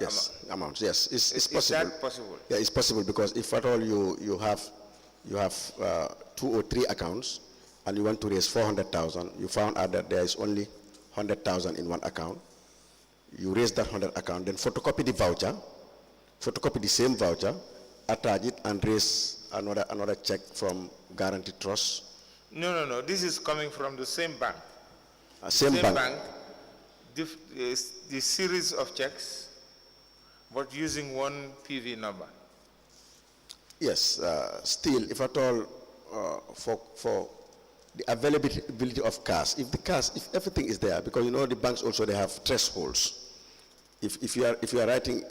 Yes, amounts. Yes, it's Is possible. that possible? Yeah, it's possible because if at all you have 2 or 3 accounts and you want to raise 400,000, you found out that there is only 100,000 in one account. You raise that 100 account, then photocopy the voucher, photocopy the same voucher, attach it, and raise another check from Guarantee Trust. No. This is coming from the same bank. Same bank. The series of checks, but using one PV number. Yes, still, if at all, for the availability of cash, if everything is there, because you know the banks also they have thresholds. If you are writing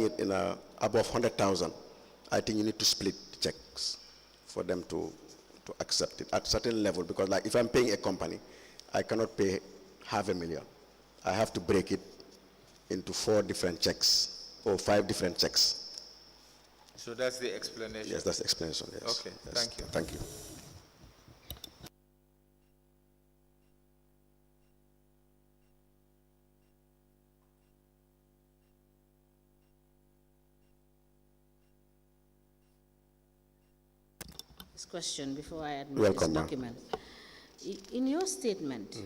it in above 100,000, I think you need to split the checks for them to accept it at certain level. Because like if I'm paying a company, I cannot pay 500,000. I have to break it into 4 different checks or 5 different checks. So that's the explanation? Yes, that's the explanation, yes. Okay, yes. thank you. Thank you. This question before I admit Welcome, this document. In your statement,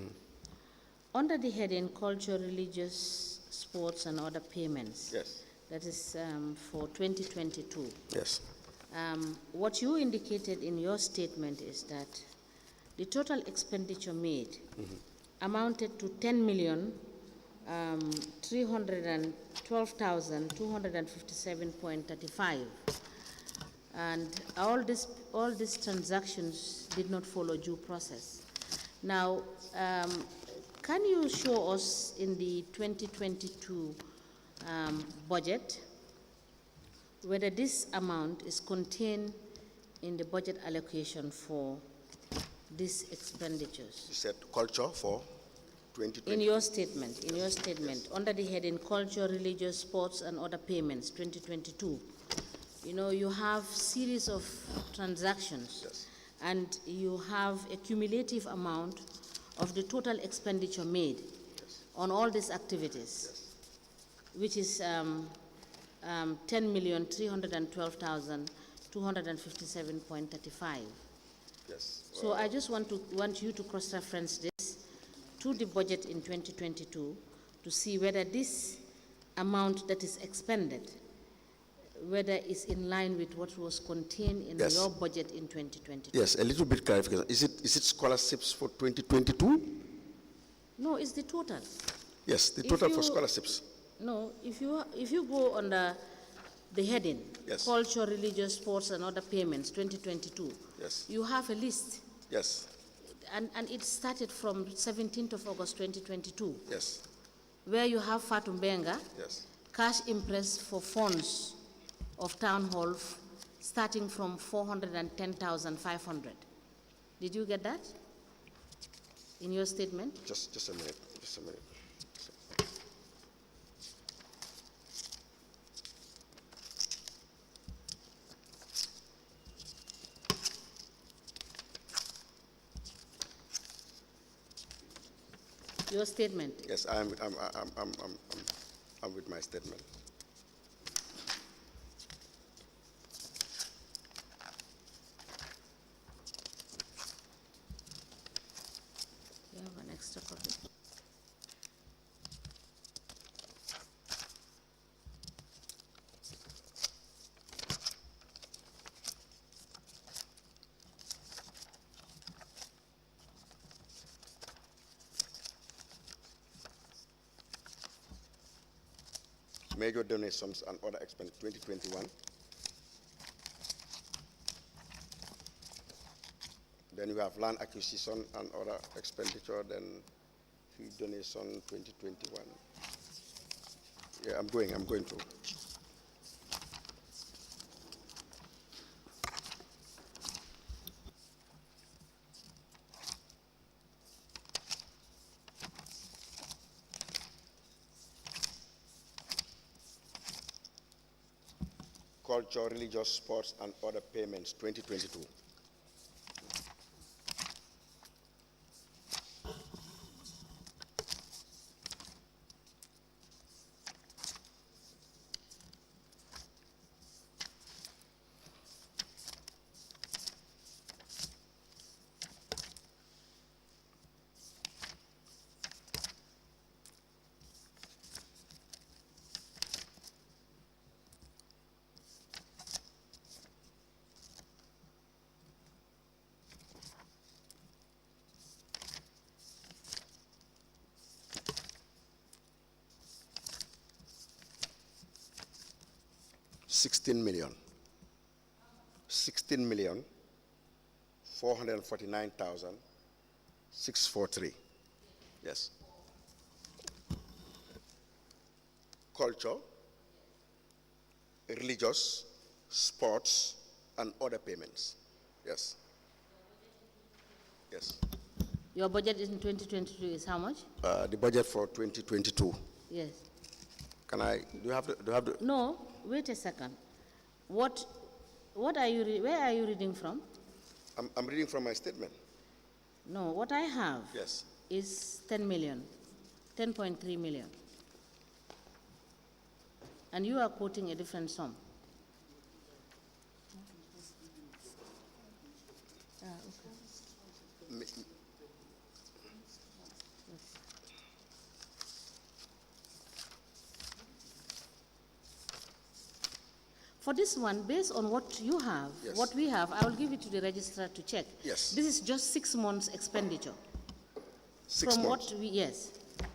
under the heading Culture, Religious, Sports and Other Payments, Yes. that is for 2022, Yes. what you indicated in your statement is that the total expenditure made amounted to 10,312,257.35, and all these transactions did not follow due process. Now, can you show us in the 2022 budget whether this amount is contained in the budget allocation for these expenditures? You said culture for 2020. In your statement, under the heading Culture, Religious, Sports and Other Payments 2022, you know, you have series of transactions, Yes. and you have a cumulative amount of the total expenditure made on all these activities, which is 10,312,257.35. Yes. So I just want you to cross-reference this to the budget in 2022 to see whether this amount that is expended, whether it's in line with what was contained in Yes. your budget in 2022. Yes, a little bit clarification. Is it scholarships for 2022? No, it's the total. Yes, the If total for you- scholarships. No, if you go under the heading, Yes. culture, religious, sports, and other payments, 2022, Yes. you have a list, Yes. and it started from 17th of August 2022, Yes. where you have Fatou Mbenga, Yes. cash impressed for funds of town hall starting from 410,500. Did you get that in your statement? Just a minute. Just a minute. Your statement. Yes, I'm with my statement. You have an extra copy. Major donations and other expense 2021. Then you have land acquisition and other expenditure, then fee donation 2021. Yeah, I'm going to. Culture, religious, sports, and other payments 2022. $16,449,643. Yes. Culture, religious, sports, and other payments. Yes. Yes. Your budget in 2022 is how much? The budget for 2022. Yes. Can I? Do you have the? No, wait a second. What are you? Where are you reading from? I'm reading from my statement. No, what I have Yes. is 10 million, 10.3 million. And you are quoting a different sum. For this one, based on what you have, Yes. what we have, I will give it to the registrar to check. Yes. This is just 6 months expenditure. 6 From months. what we, yes.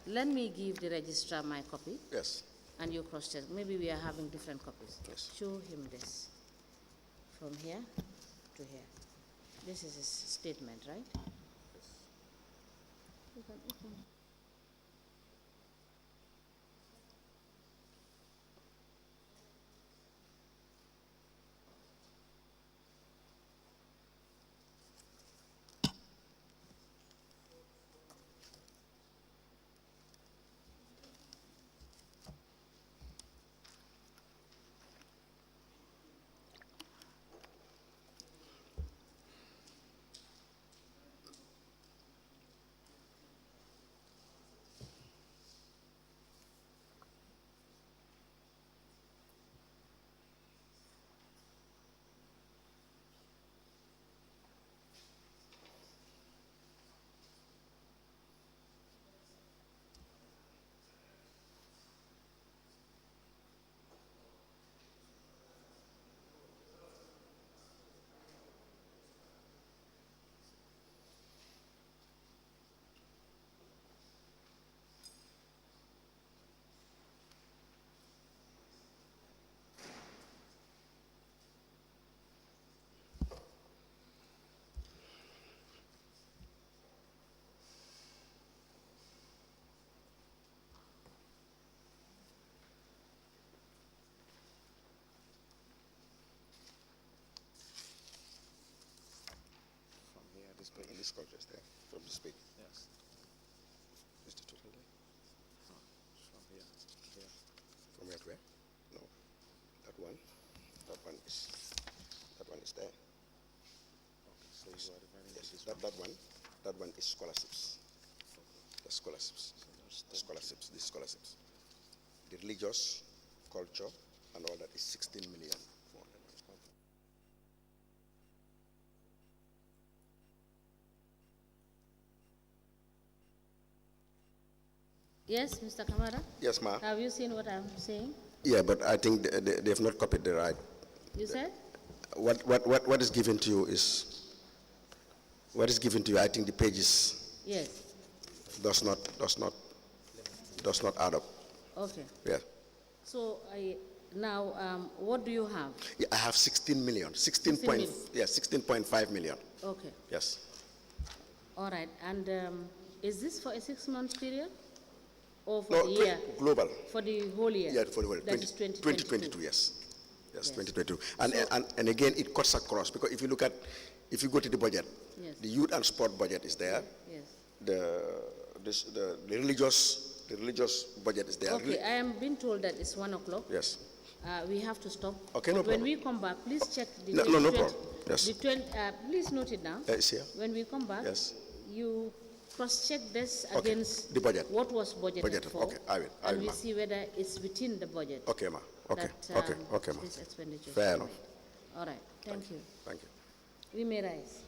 Let me give the registrar my copy Yes. and you cross-check. Maybe we are having different copies. Yes. Show him this. From here to here. This is his statement, right? You can open. this culture is there from this page. Yes. Is the total there? From here. Here. From where to where? No. That one is there. Okay. So you are referring Yes, to this that one is scholarships. The scholarships. So that's The scholarships, the scholarships. The religious, culture, and all that is 16 million. 400. Yes, Mr. Camara? Yes, ma'am. Have you seen what I'm saying? Yeah, but I think they have not copied the right. You said? What is given to you is, what is given to you, I think the pages Yes. does not add up. Okay. Yeah. So now, what do you have? Yeah, I have 16 million, 16 million. 16.5 million. Okay. Yes. All right. And is this for a 6-month period? Or for No, the year? global. For the whole year? Yeah, for the whole. That is 2022, yes. Yes, Yes. 2022. And again, it cuts across, because if you go to the budget, Yes. the youth and sport budget is there. Yes. The religious budget is there. Okay, I am being told that it's 1 o'clock. Yes. We have to stop. Okay, no But when problem. we come back, please check the No 20 problem. Yes. please note it down. It's here. When we come back, Yes. you cross-check this Okay, against the budget. what was budgeted for. Okay, I will, And we ma'am. see whether it's within the budget. Okay, ma. Okay, that, okay, ma. This expenditure. Fair enough. All right, thank you. Thank you. We may rise.